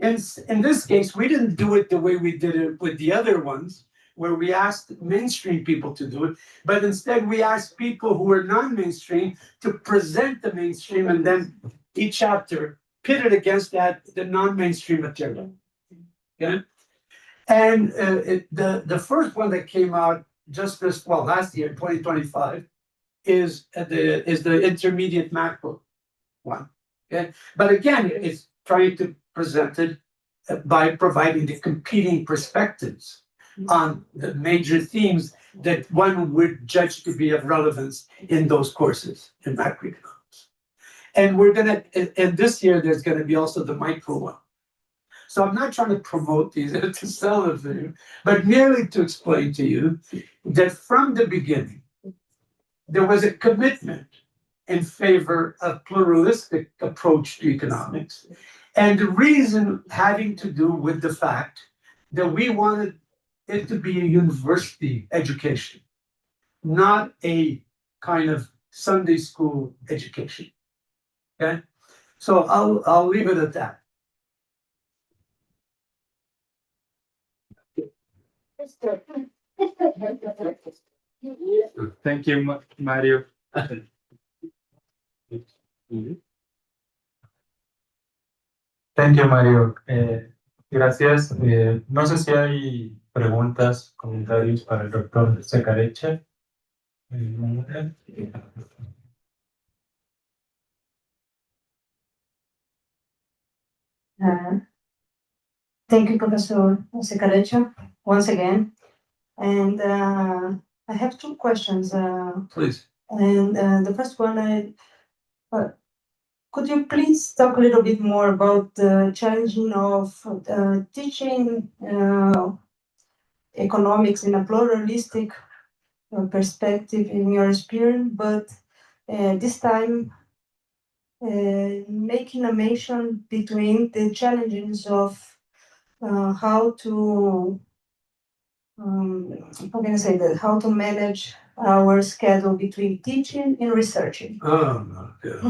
In this case, we didn't do it the way we did it with the other ones, where we asked mainstream people to do it, but instead we asked people who were non-mainstream to present the mainstream, and then each chapter pitted against that the non-mainstream material. Okay? And the first one that came out just last year, 2025, is the intermediate macro one. Okay, but again, it's trying to present it by providing the competing perspectives on the major themes that one would judge to be of relevance in those courses in macroeconomics. And this year there's going to be also the micro one. So I'm not trying to promote these to sell them to you, but merely to explain to you that from the beginning, there was a commitment in favor of pluralistic approach to economics. And the reason having to do with the fact that we wanted it to be a university education, not a kind of Sunday school education. Okay, so I'll leave it at that. Thank you, Mario. Thank you, Mario. Gracias. No sé si hay preguntas, comentarios para el doctor Secareche. Thank you, Professor Secarecha, once again. And I have two questions. Please. And the first one, could you please talk a little bit more about the challenging of teaching economics in a pluralistic perspective in your experience, but this time making a mention between the challenges of how to how can I say that? How to manage our schedule between teaching and researching? Oh my God.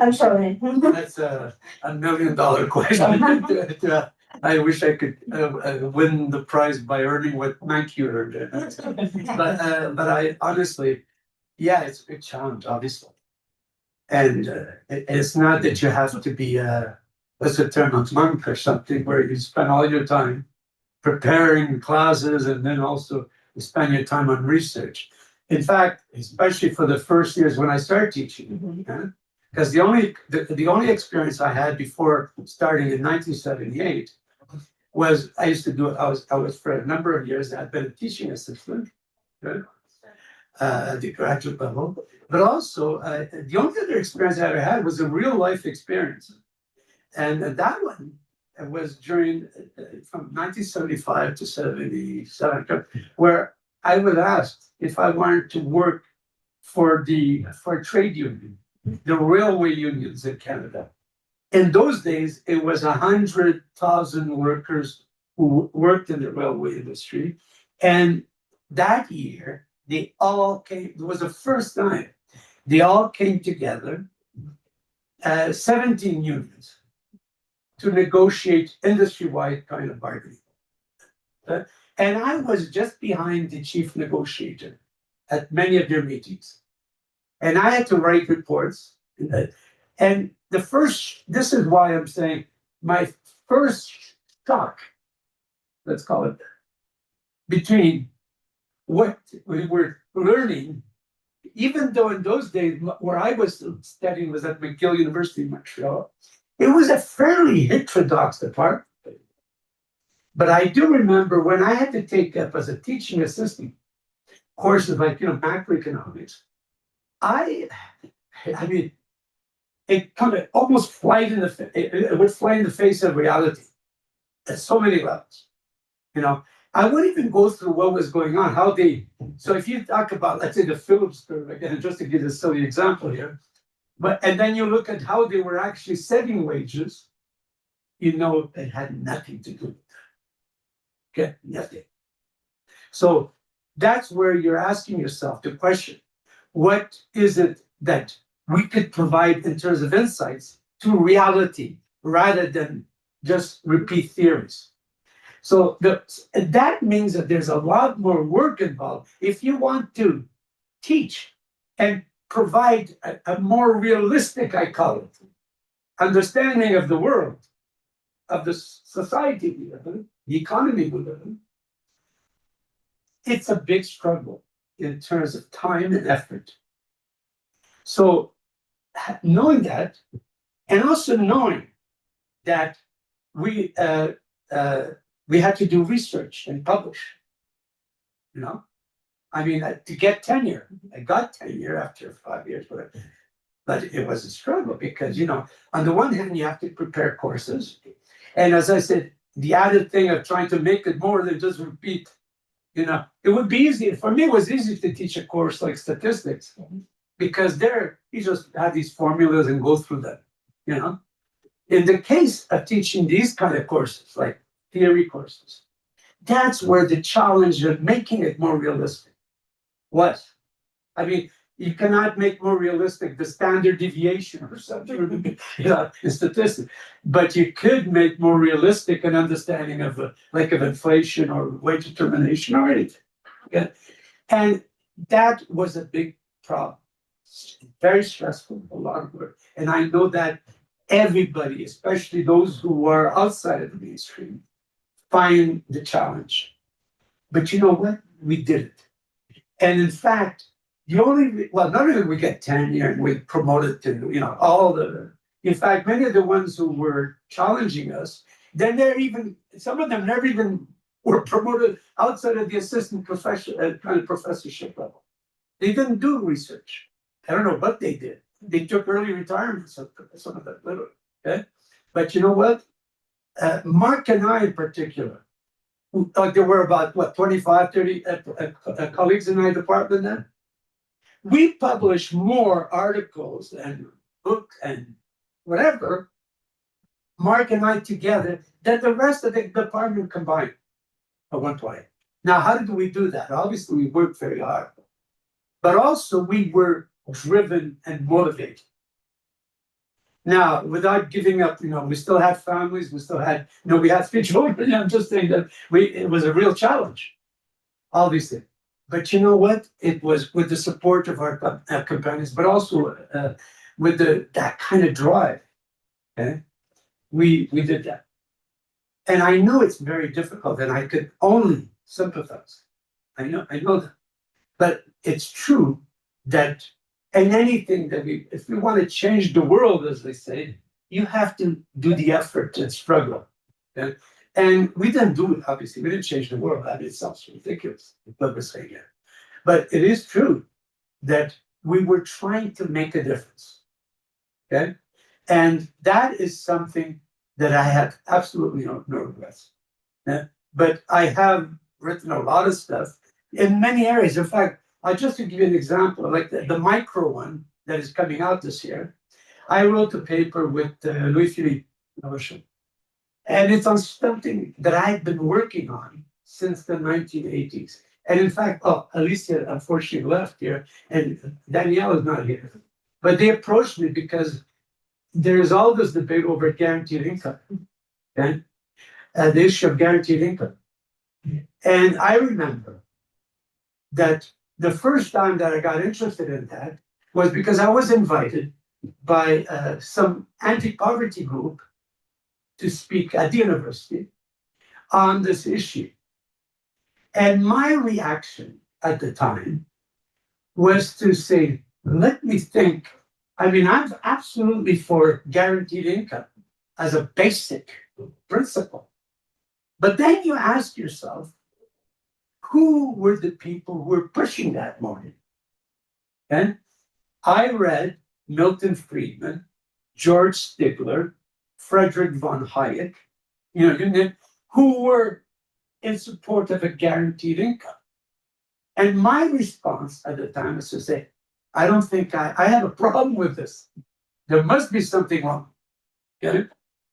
I'm sorry. That's a $1 million question. I wish I could win the prize by earning what Nike earned. But I honestly, yeah, it's a big challenge, obviously. And it's not that you have to be what's the term, a monk or something, where you spend all your time preparing classes and then also you spend your time on research. In fact, especially for the first years when I started teaching, because the only experience I had before starting in 1978 was I used to do it. I was for a number of years. I'd been a teaching assistant at the graduate level, but also the only other experience I ever had was a real life experience, and that one was during from 1975 to 77, where I was asked if I wanted to work for a trade union, the railway unions in Canada. In those days, it was 100,000 workers who worked in the railway industry. And that year, they all came, it was the first time, they all came together, 17 unions, to negotiate industry-wide kind of bargaining. And I was just behind the chief negotiator at many of their meetings. And I had to write reports. And this is why I'm saying my first shock, let's call it, between what we were learning, even though in those days where I was studying was at McGill University in Montreal, it was a fairly heterodox department. But I do remember when I had to take up as a teaching assistant courses like, macroeconomics, I mean, it kind of almost it would fly in the face of reality at so many levels. I wouldn't even go through what was going on, so if you talk about, let's say, the Phillips curve, again, just to give a silly example here, and then you look at how they were actually setting wages, it had nothing to do with that. Okay, nothing. So that's where you're asking yourself the question, what is it that we could provide in terms of insights to reality rather than just repeat theories? So that means that there's a lot more work involved if you want to teach and provide a more realistic, I call it, understanding of the world, of the society we live in, the economy we live in. It's a big struggle in terms of time and effort. So knowing that, and also knowing that we had to do research and publish. I mean, to get tenure, I got tenure after 5 years, but it was a struggle because, on the one hand, you have to prepare courses. And as I said, the added thing of trying to make it more than just repeat, it would be easy. For me, it was easy to teach a course like statistics because you just have these formulas and go through them, In the case of teaching these kind of courses, like theory courses, that's where the challenge of making it more realistic was. I mean, You cannot make more realistic the standard deviation or something, in statistics. But you could make more realistic an understanding of like of inflation or wage determination or anything. Yeah. And that was a big problem. Very stressful, a lot of work. And I know that everybody, especially those who are outside of the mainstream, find the challenge. But you know what? We did it. And in fact, not only did we get tenure and we promoted to, all the, in fact, many of the ones who were challenging us, then some of them never even were promoted outside of the assistant professorship level. They didn't do research. I don't know what they did. They took early retirement, some of them, literally. Okay? But you know what? Mark and I in particular, there were about, 25, 30 colleagues in my department then. We published more articles and books and whatever, Mark and I together, than the rest of the department combined at one point. Now, how did we do that? Obviously, we worked very hard, but also we were driven and motivated. Now, without giving up, we still had families, we still had, we had 3 children. I'm just saying that it was a real challenge, obviously. But you know what? It was with the support of our companions, but also with that kind of drive. Okay, we did that, and I know it's very difficult, and I could only sympathize. I know that, but it's true that. And anything that if we want to change the world, as they say, you have to do the effort and struggle. Okay? And we didn't do it, obviously. We didn't change the world. I mean, it sounds ridiculous, what we're saying here. But it is true that we were trying to make a difference. Okay? And that is something that I have absolutely no regrets. Yeah? But I have written a lot of stuff in many areas. In fact, just to give you an example, like the micro one that is coming out this year, I wrote a paper with Louis-Philippe Notion. And it's on something that I've been working on since the 1980s. And in fact, Alicia unfortunately left here, and Danielle is not here. But they approached me because there is all this debate over guaranteed income, okay? The issue of guaranteed income. And I remember that the first time that I got interested in that was because I was invited by some anti-poverty group to speak at the university on this issue. And my reaction at the time was to say, let me think. I mean, I'm absolutely for guaranteed income as a basic principle. But then you ask yourself, who were the people who were pushing that morning? And I read Milton Friedman, George Stigler, Frederick von Hayek, who were in support of a guaranteed income. And my response at the time was to say, I don't think I have a problem with this. There must be something wrong. Get it?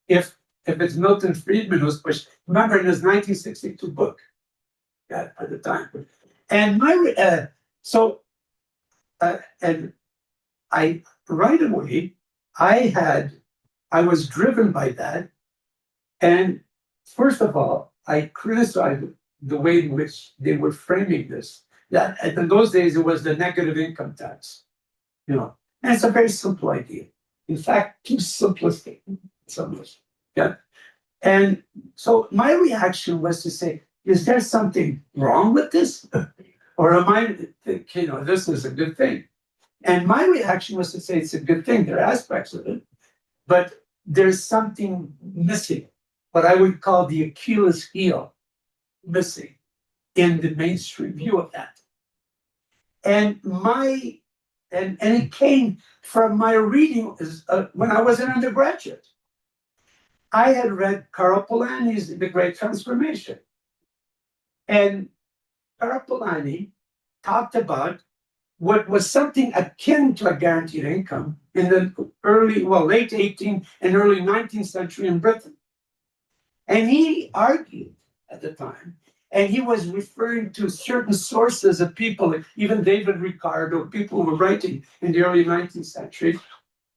If it's Milton Friedman who's pushed, remember in his 1962 book, at the time. And and I right away, I was driven by that. And first of all, I criticized the way in which they were framing this. That in those days, it was the negative income tax, and it's a very simple idea. In fact, too simplistic in some ways. Yeah. And so my reaction was to say, is there something wrong with this? Or am I thinking, this is a good thing? And my reaction was to say it's a good thing. There are aspects of it, but there's something missing, what I would call the Achilles heel missing in the mainstream view of that. And it came from my reading when I was an undergraduate. I had read Karl Polanyi's The Great Transformation. And Karl Polanyi talked about what was something akin to a guaranteed income in the late 18th and early 19th century in Britain. And he argued at the time And he was referring to certain sources of people, even David Ricardo, people who were writing in the early 19th century,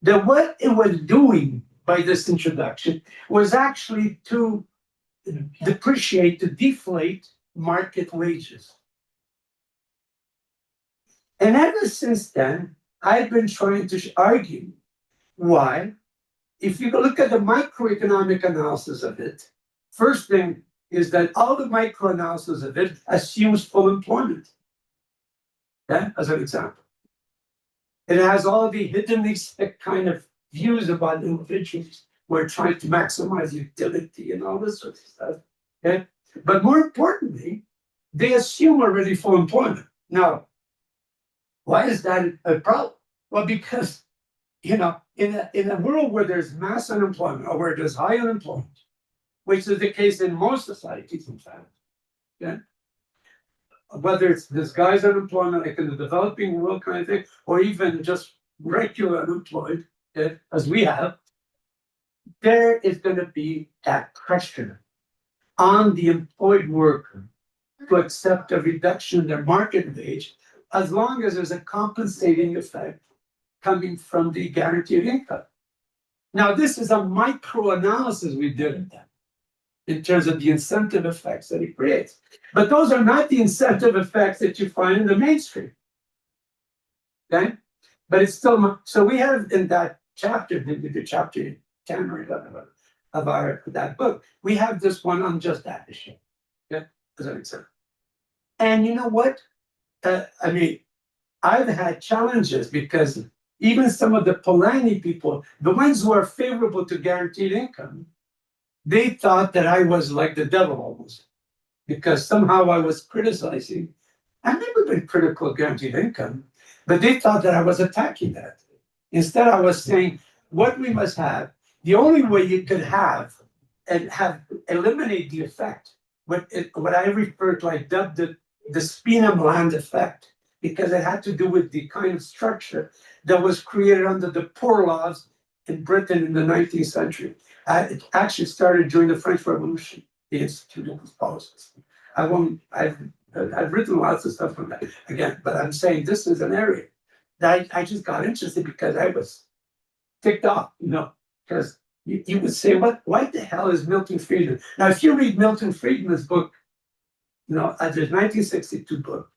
that what it was doing by this introduction was actually to depreciate, to deflate market wages. And ever since then, I've been trying to argue why, if you look at the microeconomic analysis of it, first thing is that all the microanalysis of it assumes full employment. Yeah, as an example. It has all the hedonistic kind of views about individuals who are trying to maximize utility and all this sort of stuff. Okay? But more importantly, they assume already full employment. Now, why is that a problem? Well, because, you know, in a world where there's mass unemployment or where there's high unemployment, which is the case in most societies, in fact, yeah, whether it's disguised unemployment, like in the developing world kind of thing, or even just regular unemployed, yeah, as we have, there is going to be that pressure on the employed worker to accept a reduction in their market wage, as long as there's a compensating effect coming from the guaranteed income. Now, this is a micro-analysis we did of that in terms of the incentive effects that it creates. But those are not the incentive effects that you find in the mainstream. Okay? But it's still, so we have in that chapter, the chapter 10 or 11 of that book, we have this one on just that issue. Yeah, as an example. And you know what? I mean, I've had challenges because even some of the Polanyi people, the ones who are favorable to guaranteed income, they thought that I was like the devil almost, because somehow I was criticizing. I've never been critical of guaranteed income, but they thought that I was attacking that. Instead, I was saying what we must have, the only way you could have and have eliminate the effect, what I refer to, I dubbed it the Spinam land effect, because it had to do with the kind of structure that was created under the poor laws in Britain in the 19th century. It actually started during the French Revolution, the Institute of these Policies. I've written lots of stuff on that again, but I'm saying this is an area that I just got interested because I was ticked off, you know, because you would say, why the hell is Milton Friedman? Now, if you read Milton Friedman's book, you know, the 1962 book,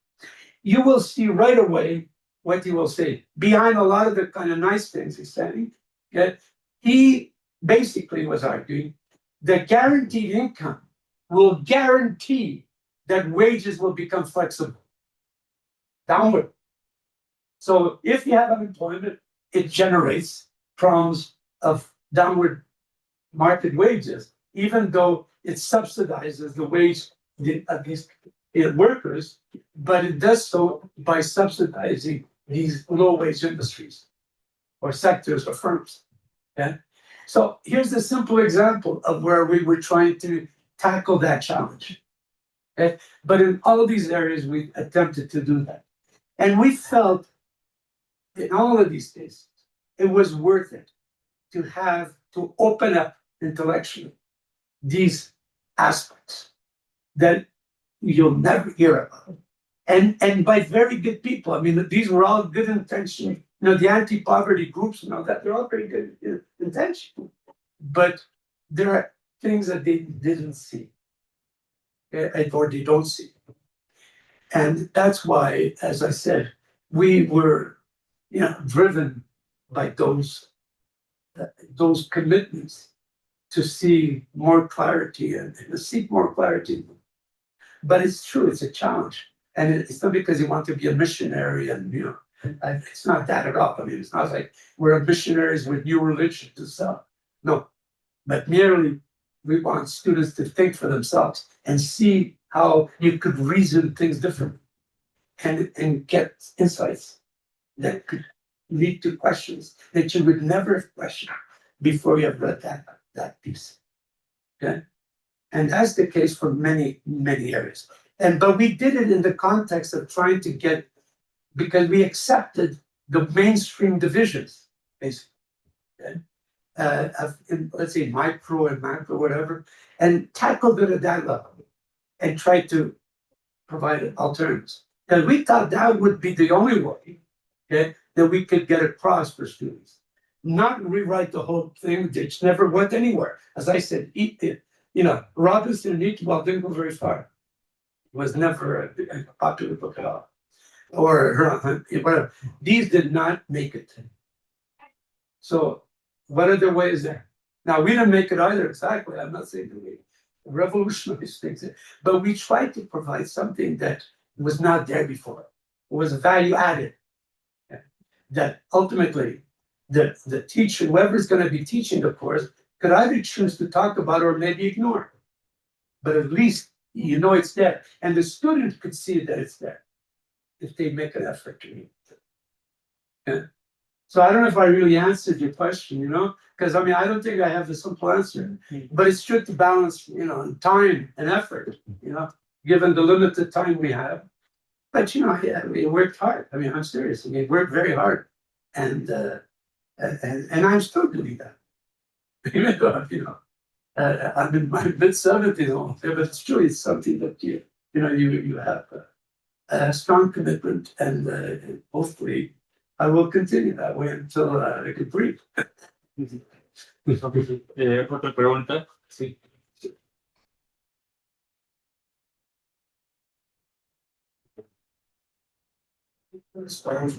you will see right away what he will say. Behind a lot of the kind of nice things he's saying, okay, he basically was arguing that guaranteed income will guarantee that wages will become flexible, downward. So if you have unemployment, it generates problems of downward market wages, even though it subsidizes the wage of these workers, but it does so by subsidizing these low-wage industries or sectors or firms. Yeah. So here's a simple example of where we were trying to tackle that challenge. Okay? But in all these areas, we attempted to do that. And we felt in all of these cases, it was worth it to open up intellectually these aspects that you'll never hear about. And by very good people. I mean, these were all good intentions. You know, the anti-poverty groups and all that, they're all very good intentions. But there are things that they didn't see, or they don't see. And that's why, as I said, we were, you know, driven by those commitments to see more clarity and to seek more clarity. But it's true, it's a challenge. And it's not because you want to be a missionary and, you know, it's not that at all. I mean, it's not like we're missionaries with new religion to sell. No, but merely we want students to think for themselves and see how you could reason things differently and get insights that could lead to questions that you would never have questioned before you have read that piece. Okay? And that's the case for many, many areas. But we did it in the context of trying to get, because we accepted the mainstream divisions, basically. Okay? Let's say micro and macro, whatever, and tackled it at that level. and try to provide alternatives. And we thought that would be the only way, okay, that we could get across for students. Not rewrite the whole thing, which never went anywhere. As I said, Robinson and Eatwell didn't go very far. It was never a popular book at all. Or whatever. These did not make it. So what other way is there? Now, we didn't make it either, exactly. I'm not saying that we revolutionized things, but we tried to provide something that was not there before. It was value added. That ultimately, the teacher, whoever's going to be teaching the course, could either choose to talk about or maybe ignore. But at least you know it's there. And the student could see that it's there if they make an effort to read it. Yeah. So I don't know if I really answered your question, because I don't think I have a simple answer, but it's true to balance, time and effort, given the limited time we have. But, we worked hard. I'm serious. We worked very hard. And I'm still doing that. Even though, I'm in my mid-70s, but it's true. It's something that you have a strong commitment, and hopefully I will continue that way until I can breathe. Otra pregunta. Sí.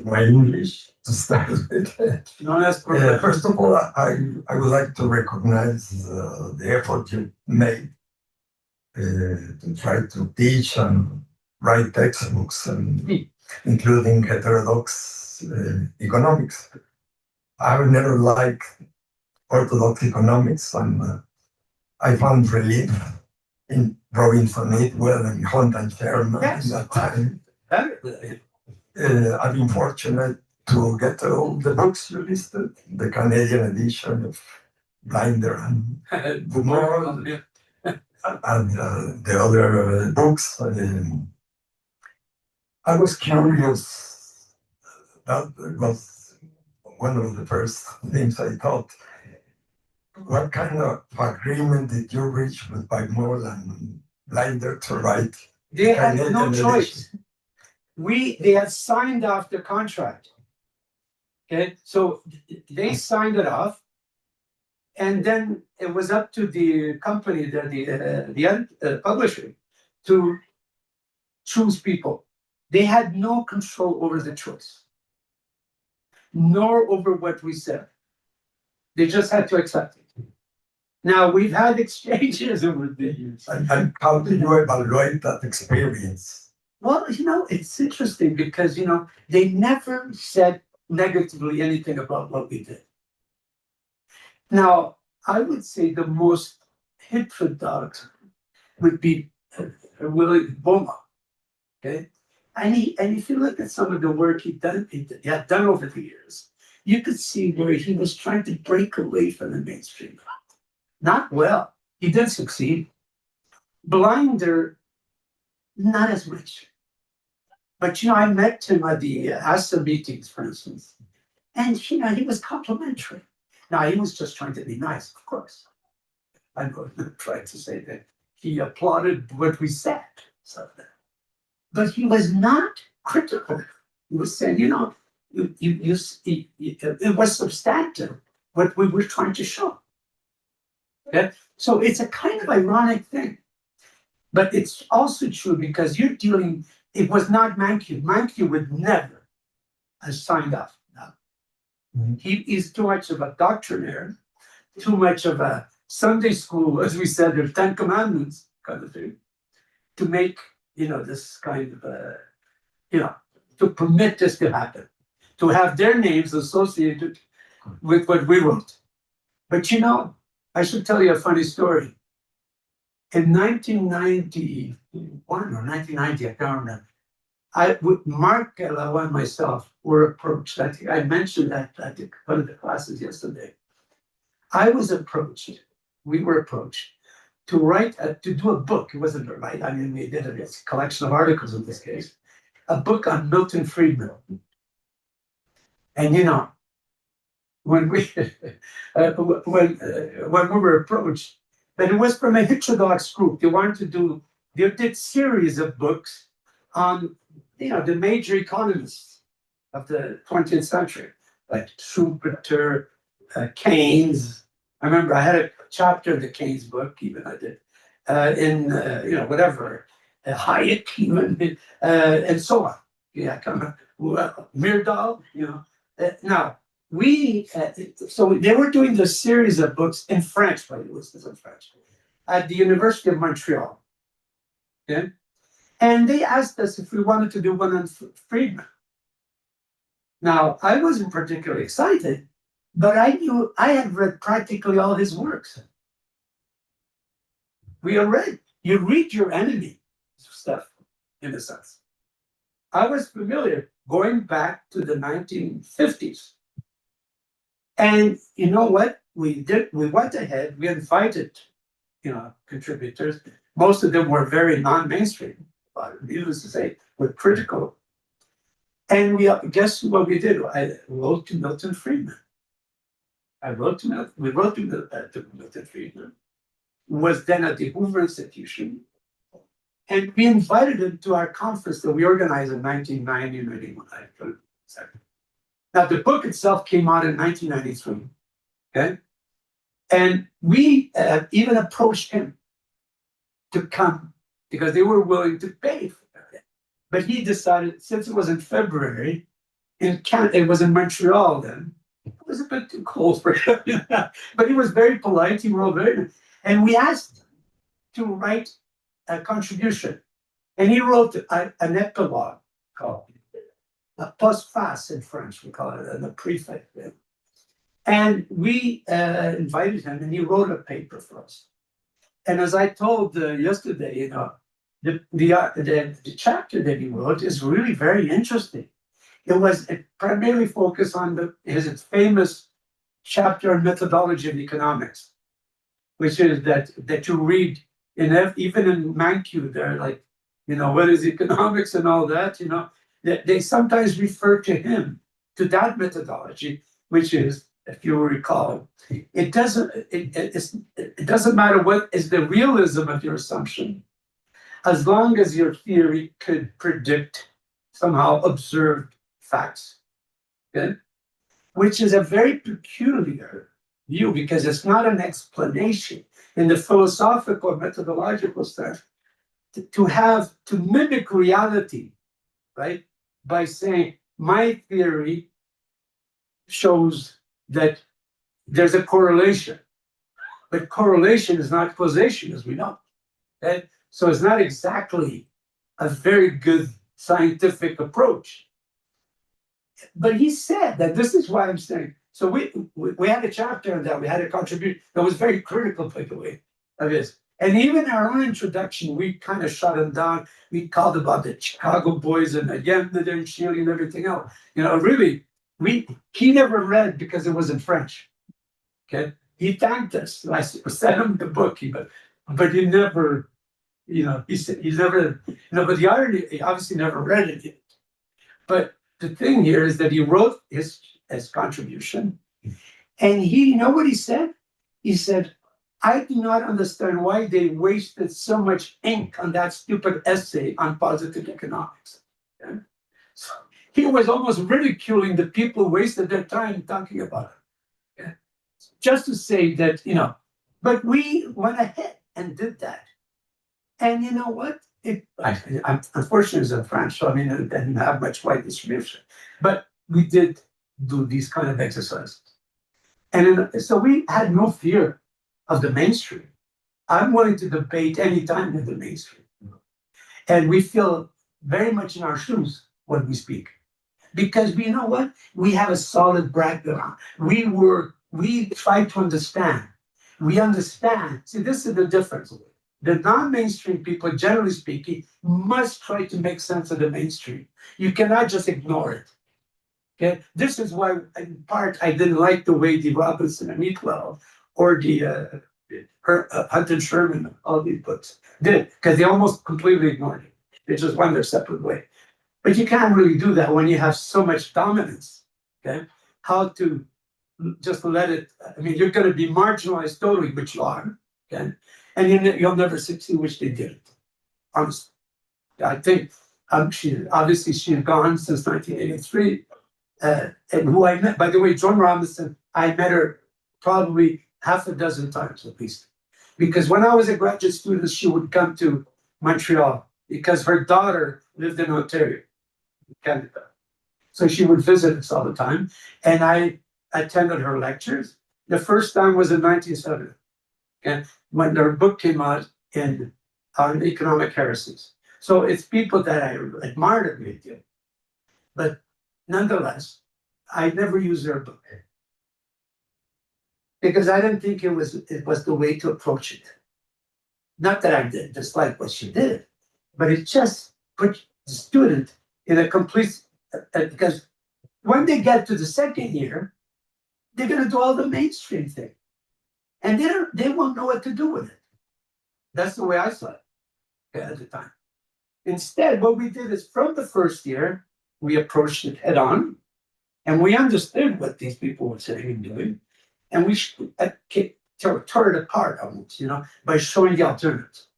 My English to start with. First of all, I would like to recognize the effort you made to try to teach and write textbooks, and including heterodox economics. I would never like orthodox economics, and I found relief in Robinson Eatwell and Hunt and Sherman in that time. I've been fortunate to get all the books you listed, the Canadian edition of Blinder and Boomerang, and the other books. I was curious. That was one of the first things I thought. What kind of agreement did you reach with Bimol and Blinder to write? They had no choice. They had signed off the contract. Okay, so they signed it off, and then it was up to the company, the publisher, to choose people. They had no control over the choice, nor over what we said. They just had to accept it. Now, we've had exchanges over the years. And how did you evaluate that experience? Well, it's interesting because, they never said negatively anything about what we did. Now, I would say the most heterodox would be Willie Boma. Okay? And if you look at some of the work he had done over the years, you could see where he was trying to break away from the mainstream. Not well. He did succeed. Blinder, not as much. But, I met him at the ASA meetings, for instance, and, he was complimentary. Now, he was just trying to be nice, of course. I'm going to try to say that he applauded what we said. But he was not critical. He was saying, it was substantive, what we were trying to show. Okay? So it's a kind of ironic thing. But it's also true because it was not Mankiw. Mankiw would never have signed off. No. He is too much of a doctrinaire, too much of a Sunday school, as we said, the 10 Commandments kind of thing, to make, this kind of, to permit this to happen, to have their names associated with what we wrote. But, I should tell you a funny story. In 1991 or 1990, I can't remember, Mark Galawa and myself were approached. I think I mentioned that at one of the classes yesterday. We were approached to do a book. It wasn't right. We did a collection of articles in this case, a book on Milton Friedman. And when we when we were approached, but it was from a heterodox group. They wanted to do They did series of books on, the major economists of the 20th century, like Schumpeter, Keynes. I remember I had a chapter in the Keynes book, even I did, whatever, Hayek, even, and so on. Yeah, Myrdal, now, so they were doing the series of books in French, but it was in French, at the University of Montreal. Okay? And they asked us if we wanted to do one on Friedman. Now, I wasn't particularly excited, but I knew I had read practically all his works. You read your enemy stuff, in a sense. I was familiar going back to the 1950s. And you know what we did? We went ahead, we invited, contributors. Most of them were very non-mainstream, but needless to say, were critical. And guess what we did? I wrote to Milton Friedman. We wrote to Milton Friedman, who was then at the Hoover Institution. And we invited him to our conference that we organized in 1990, 91. Now, the book itself came out in 1993, okay? And we even approached him to come because they were willing to pay for it. But he decided, since it was in February, in Canada, it was in Montreal then, it was a bit too cold for him. But he was very polite, he wrote very, and we asked him to write a contribution. And he wrote an epilogue called a postface in French, we call it, a prefix. And we invited him, and he wrote a paper for us. And as I told yesterday, the chapter that he wrote is really very interesting. It was primarily focused on his famous chapter on methodology of economics, which is that you read even in Mankiw, they're like, what is economics and all that, they sometimes refer to him, to that methodology, which is, if you recall, it doesn't matter what is the realism of your assumption, as long as your theory could predict somehow observed facts, okay? Which is a very peculiar view because it's not an explanation in the philosophical methodological sense to mimic reality, right? By saying my theory shows that there's a correlation, but correlation is not causation, as we know. Okay? So it's not exactly a very good scientific approach. But he said that this is why I'm saying. So we had a chapter on that. We had a contribution that was very critical, by the way, of his. And even our own introduction, we kind of shut him down. We called about the Chicago boys and again and Chile and everything else. Really, he never read because it was in French. Okay, he thanked us. I sent him the book, but he never, he said he's never, but the irony, he obviously never read it yet. But the thing here is that he wrote his contribution, and you know what he said? He said, I do not understand why they wasted so much ink on that stupid essay on positive economics. Okay? So he was almost ridiculing the people who wasted their time talking about it. Okay? Just to say that, but we went ahead and did that. And you know what? I'm unfortunately it's in French, so it didn't have much wide distribution. But we did do these kind of exercises. And so we had no fear of the mainstream. I'm willing to debate anytime with the mainstream. And we feel very much in our shoes when we speak. Because you know what? We have a solid background. We try to understand. We understand. See, this is the difference. The non-mainstream people, generally speaking, must try to make sense of the mainstream. You cannot just ignore it. Okay? This is why, in part, I didn't like the way the Robinson and Meatwell or the Hunter Sherman, all these books did, because they almost completely ignored it. They just went their separate way. But you can't really do that when you have so much dominance. Okay? How to just let it, you're going to be marginalized totally, which you are. Okay? And you'll never succeed, which they did. honestly. I think she's gone since 1983. And who I met, by the way, Joan Robinson, I met her probably half a dozen times at least. Because when I was a graduate student, she would come to Montreal because her daughter lived in Ontario, Canada. So she would visit us all the time. And I attended her lectures. The first time was in 1970. And when her book came out on economic heresies. So it's people that I admired a great deal. But nonetheless, I never used their book. Because I didn't think it was the way to approach it. Not that I did dislike what she did, but it just put the student in a complete, because when they get to the second year, they're going to do all the mainstream thing. And they won't know what to do with it. That's the way I saw it at the time. Instead, what we did is from the first year, we approached it head on, and we understood what these people were saying and doing, and we tore it apart almost, by showing the alternatives.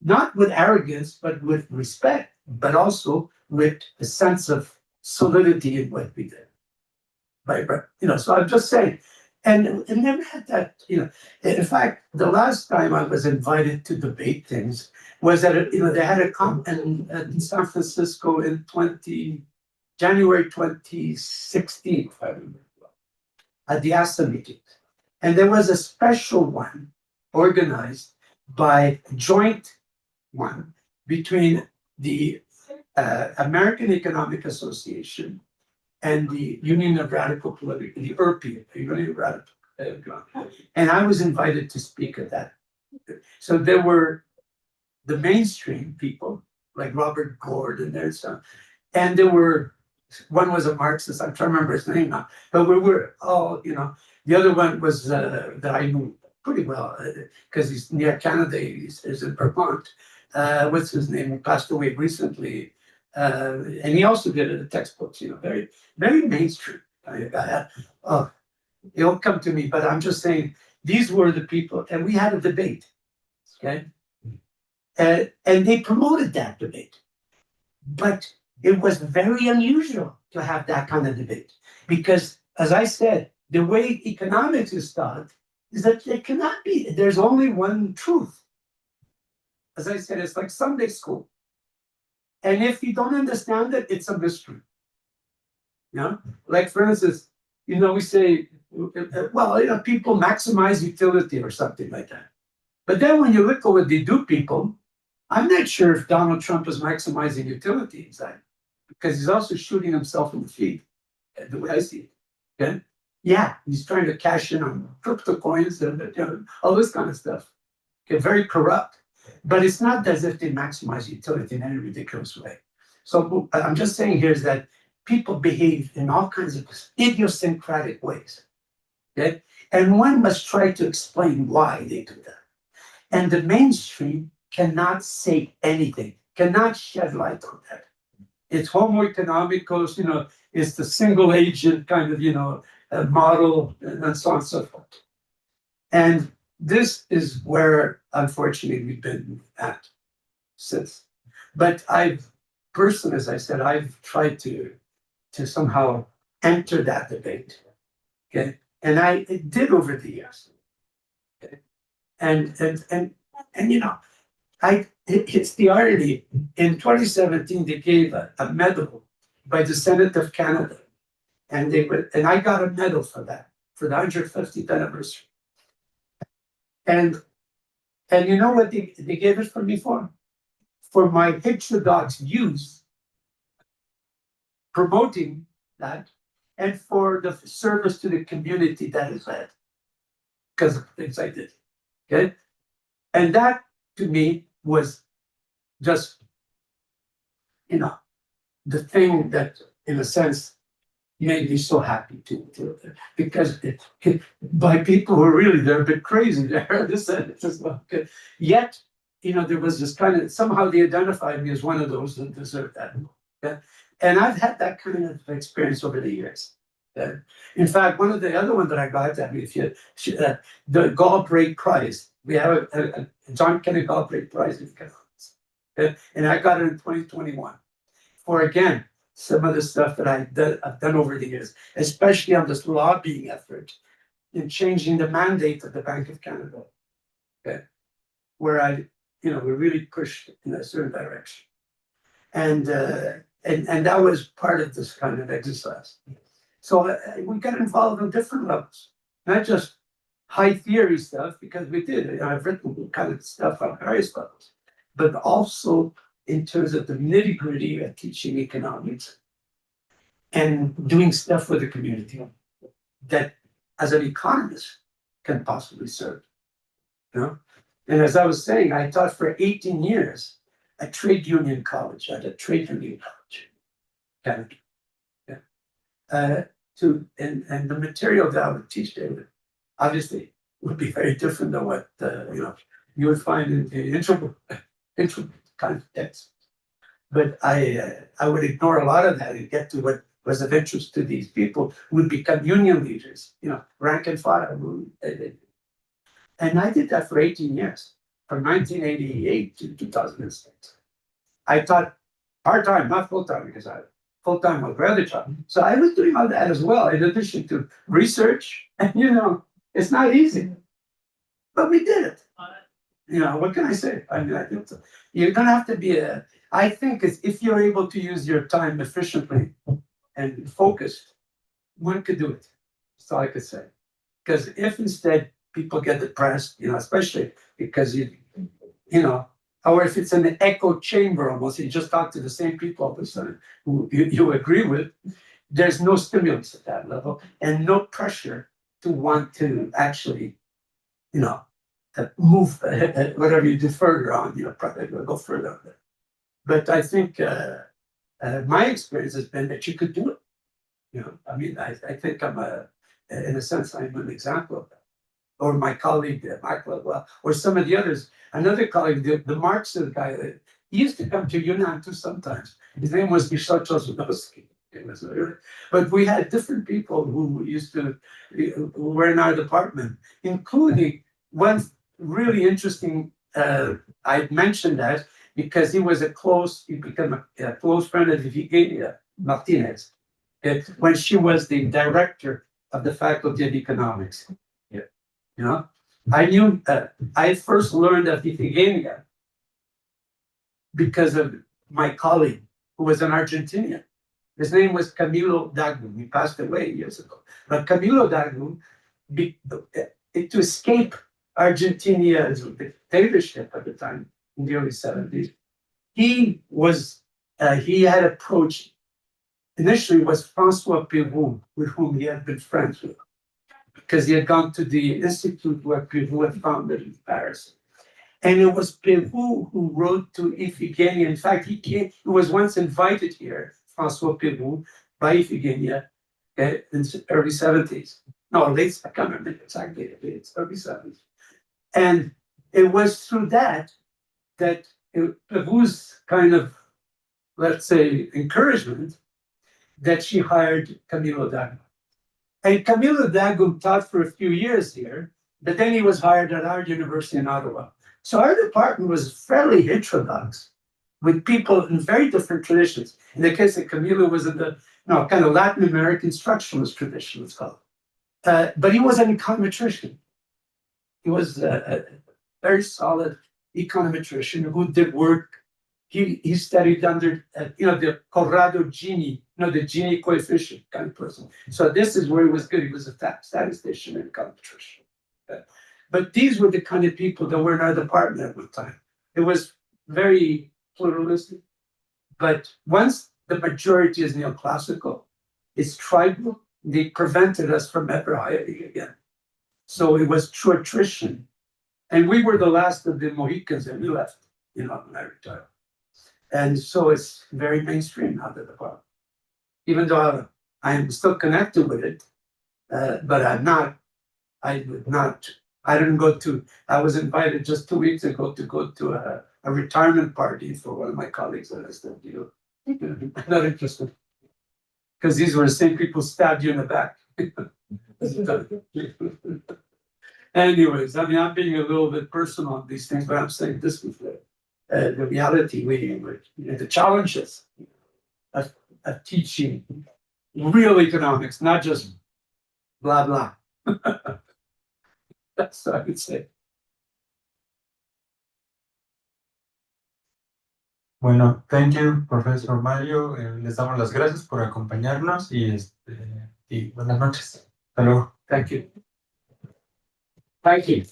Not with arrogance, but with respect, but also with a sense of solidity in what we did. So I'm just saying, and it never had that, In fact, the last time I was invited to debate things was that, they had a in San Francisco in January 2016, if I remember well, at the ASA meeting. And there was a special one organized by joint one between the American Economic Association and the Union of Radical Political, the URPI, the Union of Radical and I was invited to speak at that. So there were the mainstream people, like Robert Gord and there's some, and there were, one was a Marxist, I'm trying to remember his name now, but we were all, the other one was that I knew pretty well, because he's near Canada, he's in Vermont. What's his name? He passed away recently. And he also did the textbooks, very, very mainstream. He'll come to me, but I'm just saying these were the people, and we had a debate, okay? And they promoted that debate. But it was very unusual to have that kind of debate because, as I said, the way economics is taught is that there cannot be, there's only one truth. As I said, it's like Sunday school. And if you don't understand it, it's a mystery. Like for instance, we say, well, people maximize utility or something like that. But then when you look at what they do, people, I'm not sure if Donald Trump is maximizing utility inside, because he's also shooting himself in the feet, the way I see it. Okay? Yeah, he's trying to cash in on crypto coins and all this kind of stuff. Okay, very corrupt. But it's not as if they maximize utility in any ridiculous way. So I'm just saying here is that people behave in all kinds of idiosyncratic ways. Okay? And one must try to explain why they do that. And the mainstream cannot say anything, cannot shed light on that. It's homo economicus, it's the single agent kind of, model, and so on and so forth. And this is where, unfortunately, we've been at since. But I've personally, as I said, I've tried to somehow enter that debate. Okay, and I did over the years. Okay, and it's the irony. In 2017, they gave a medal by the Senate of Canada, and I got a medal for that, for the 150th anniversary. And you know what they gave it for me for? For my heterodox views, promoting that, and for the service to the community that is led, because of the things I did. Okay, and that to me was just, the thing that, in a sense, made me so happy because by people who are really, they're a bit crazy there. This as well. Okay. Yet, there was this kind of, somehow they identified me as one of those that deserved that. Okay? And I've had that kind of experience over the years. Okay? In fact, one of the other one that I got, the Galbraith Prize. We have a John Kennedy Galbraith Prize in economics. And I got it in 2021 for, again, some of the stuff that I've done over the years, especially on this lobbying effort in changing the mandate of the Bank of Canada. Okay. Where we really pushed in a certain direction. And that was part of this kind of exercise. So we got involved on different levels, not just high theory stuff, because we did. I've written kind of stuff on various levels, but also in terms of the nitty gritty of teaching economics and doing stuff with the community that, as an economist, can possibly serve. And as I was saying, I taught for 18 years at trade union college, at a trade union college, Canada. Yeah. And the material that I would teach there, obviously, would be very different than what you would find in the intro kind of text. But I would ignore a lot of that and get to what was of interest to these people who would become union leaders, rank and file. And I did that for 18 years, from 1988 to 2006. I taught part-time, not full-time, because full-time was my other job. So I was doing all that as well, in addition to research. And, it's not easy, but we did it. What can I say? I mean, you're going to have to be I think if you're able to use your time efficiently and focused, one could do it. That's all I could say. Because if instead people get depressed, especially because or if it's an echo chamber almost, you just talk to the same people all of a sudden who you agree with, there's no stimulus at that level and no pressure to want to actually, move whatever you do further on, probably go further on that. But I think my experience has been that you could do it. I mean, I think in a sense, I'm an example of that. Or my colleague, Michael, or some of the others. Another colleague, the Marxist guy, he used to come to Yunnan too sometimes. His name was Michel Chosudowski. But we had different people who who were in our department, including one really interesting, I mentioned that because he became a close friend of Ifigenia Martinez, when she was the director of the Faculty of Economics. I knew I first learned of Ifigenia because of my colleague who was an Argentinian. His name was Camilo Dagun. He passed away years ago. But Camilo Dagun, to escape Argentina's dictatorship at the time, in the early 70s, he had approached, initially was Francois Pérou, with whom he had been friends with, because he had gone to the institute where Pérou had founded in Paris. And it was Pérou who wrote to Ifigenia. In fact, he was once invited here, Francois Pérou, by Ifigenia in the early 70s. No, late, I can't remember exactly, it's early 70s. And it was through that Pérou's kind of, let's say, encouragement that she hired Camilo Dagun. And Camilo Dagun taught for a few years here, but then he was hired at our university in Ottawa. So our department was fairly heterodox, with people in very different traditions. In the case of Camilo, was in the kind of Latin American structuralist tradition, it's called. But he was an econometrician. He was a very solid econometrician who did work. He studied under the Corrado Gini, the Gini coefficient kind of person. So this is where he was good. He was a statistician and econometrician. But these were the kind of people that were in our department at the time. It was very pluralistic. But once the majority is neoclassical, it's tribal, they prevented us from ever hiring again. So it was true attrition. And we were the last of the Mohicans and we left, when I retired. And so it's very mainstream now, the department. Even though I am still connected with it, but I was invited just 2 weeks ago to go to a retirement party for one of my colleagues at SW. Not interested. Because these were the same people who stabbed you in the back. Anyways, I'm being a little bit personal on these things, but I'm saying this was the reality, the challenges of teaching real economics, not just blah, blah. That's what I would say. Bueno, thank you, Profesor Mario. Les damos las gracias por acompañarnos y buenas noches. Hasta luego. Thank you. Thank you.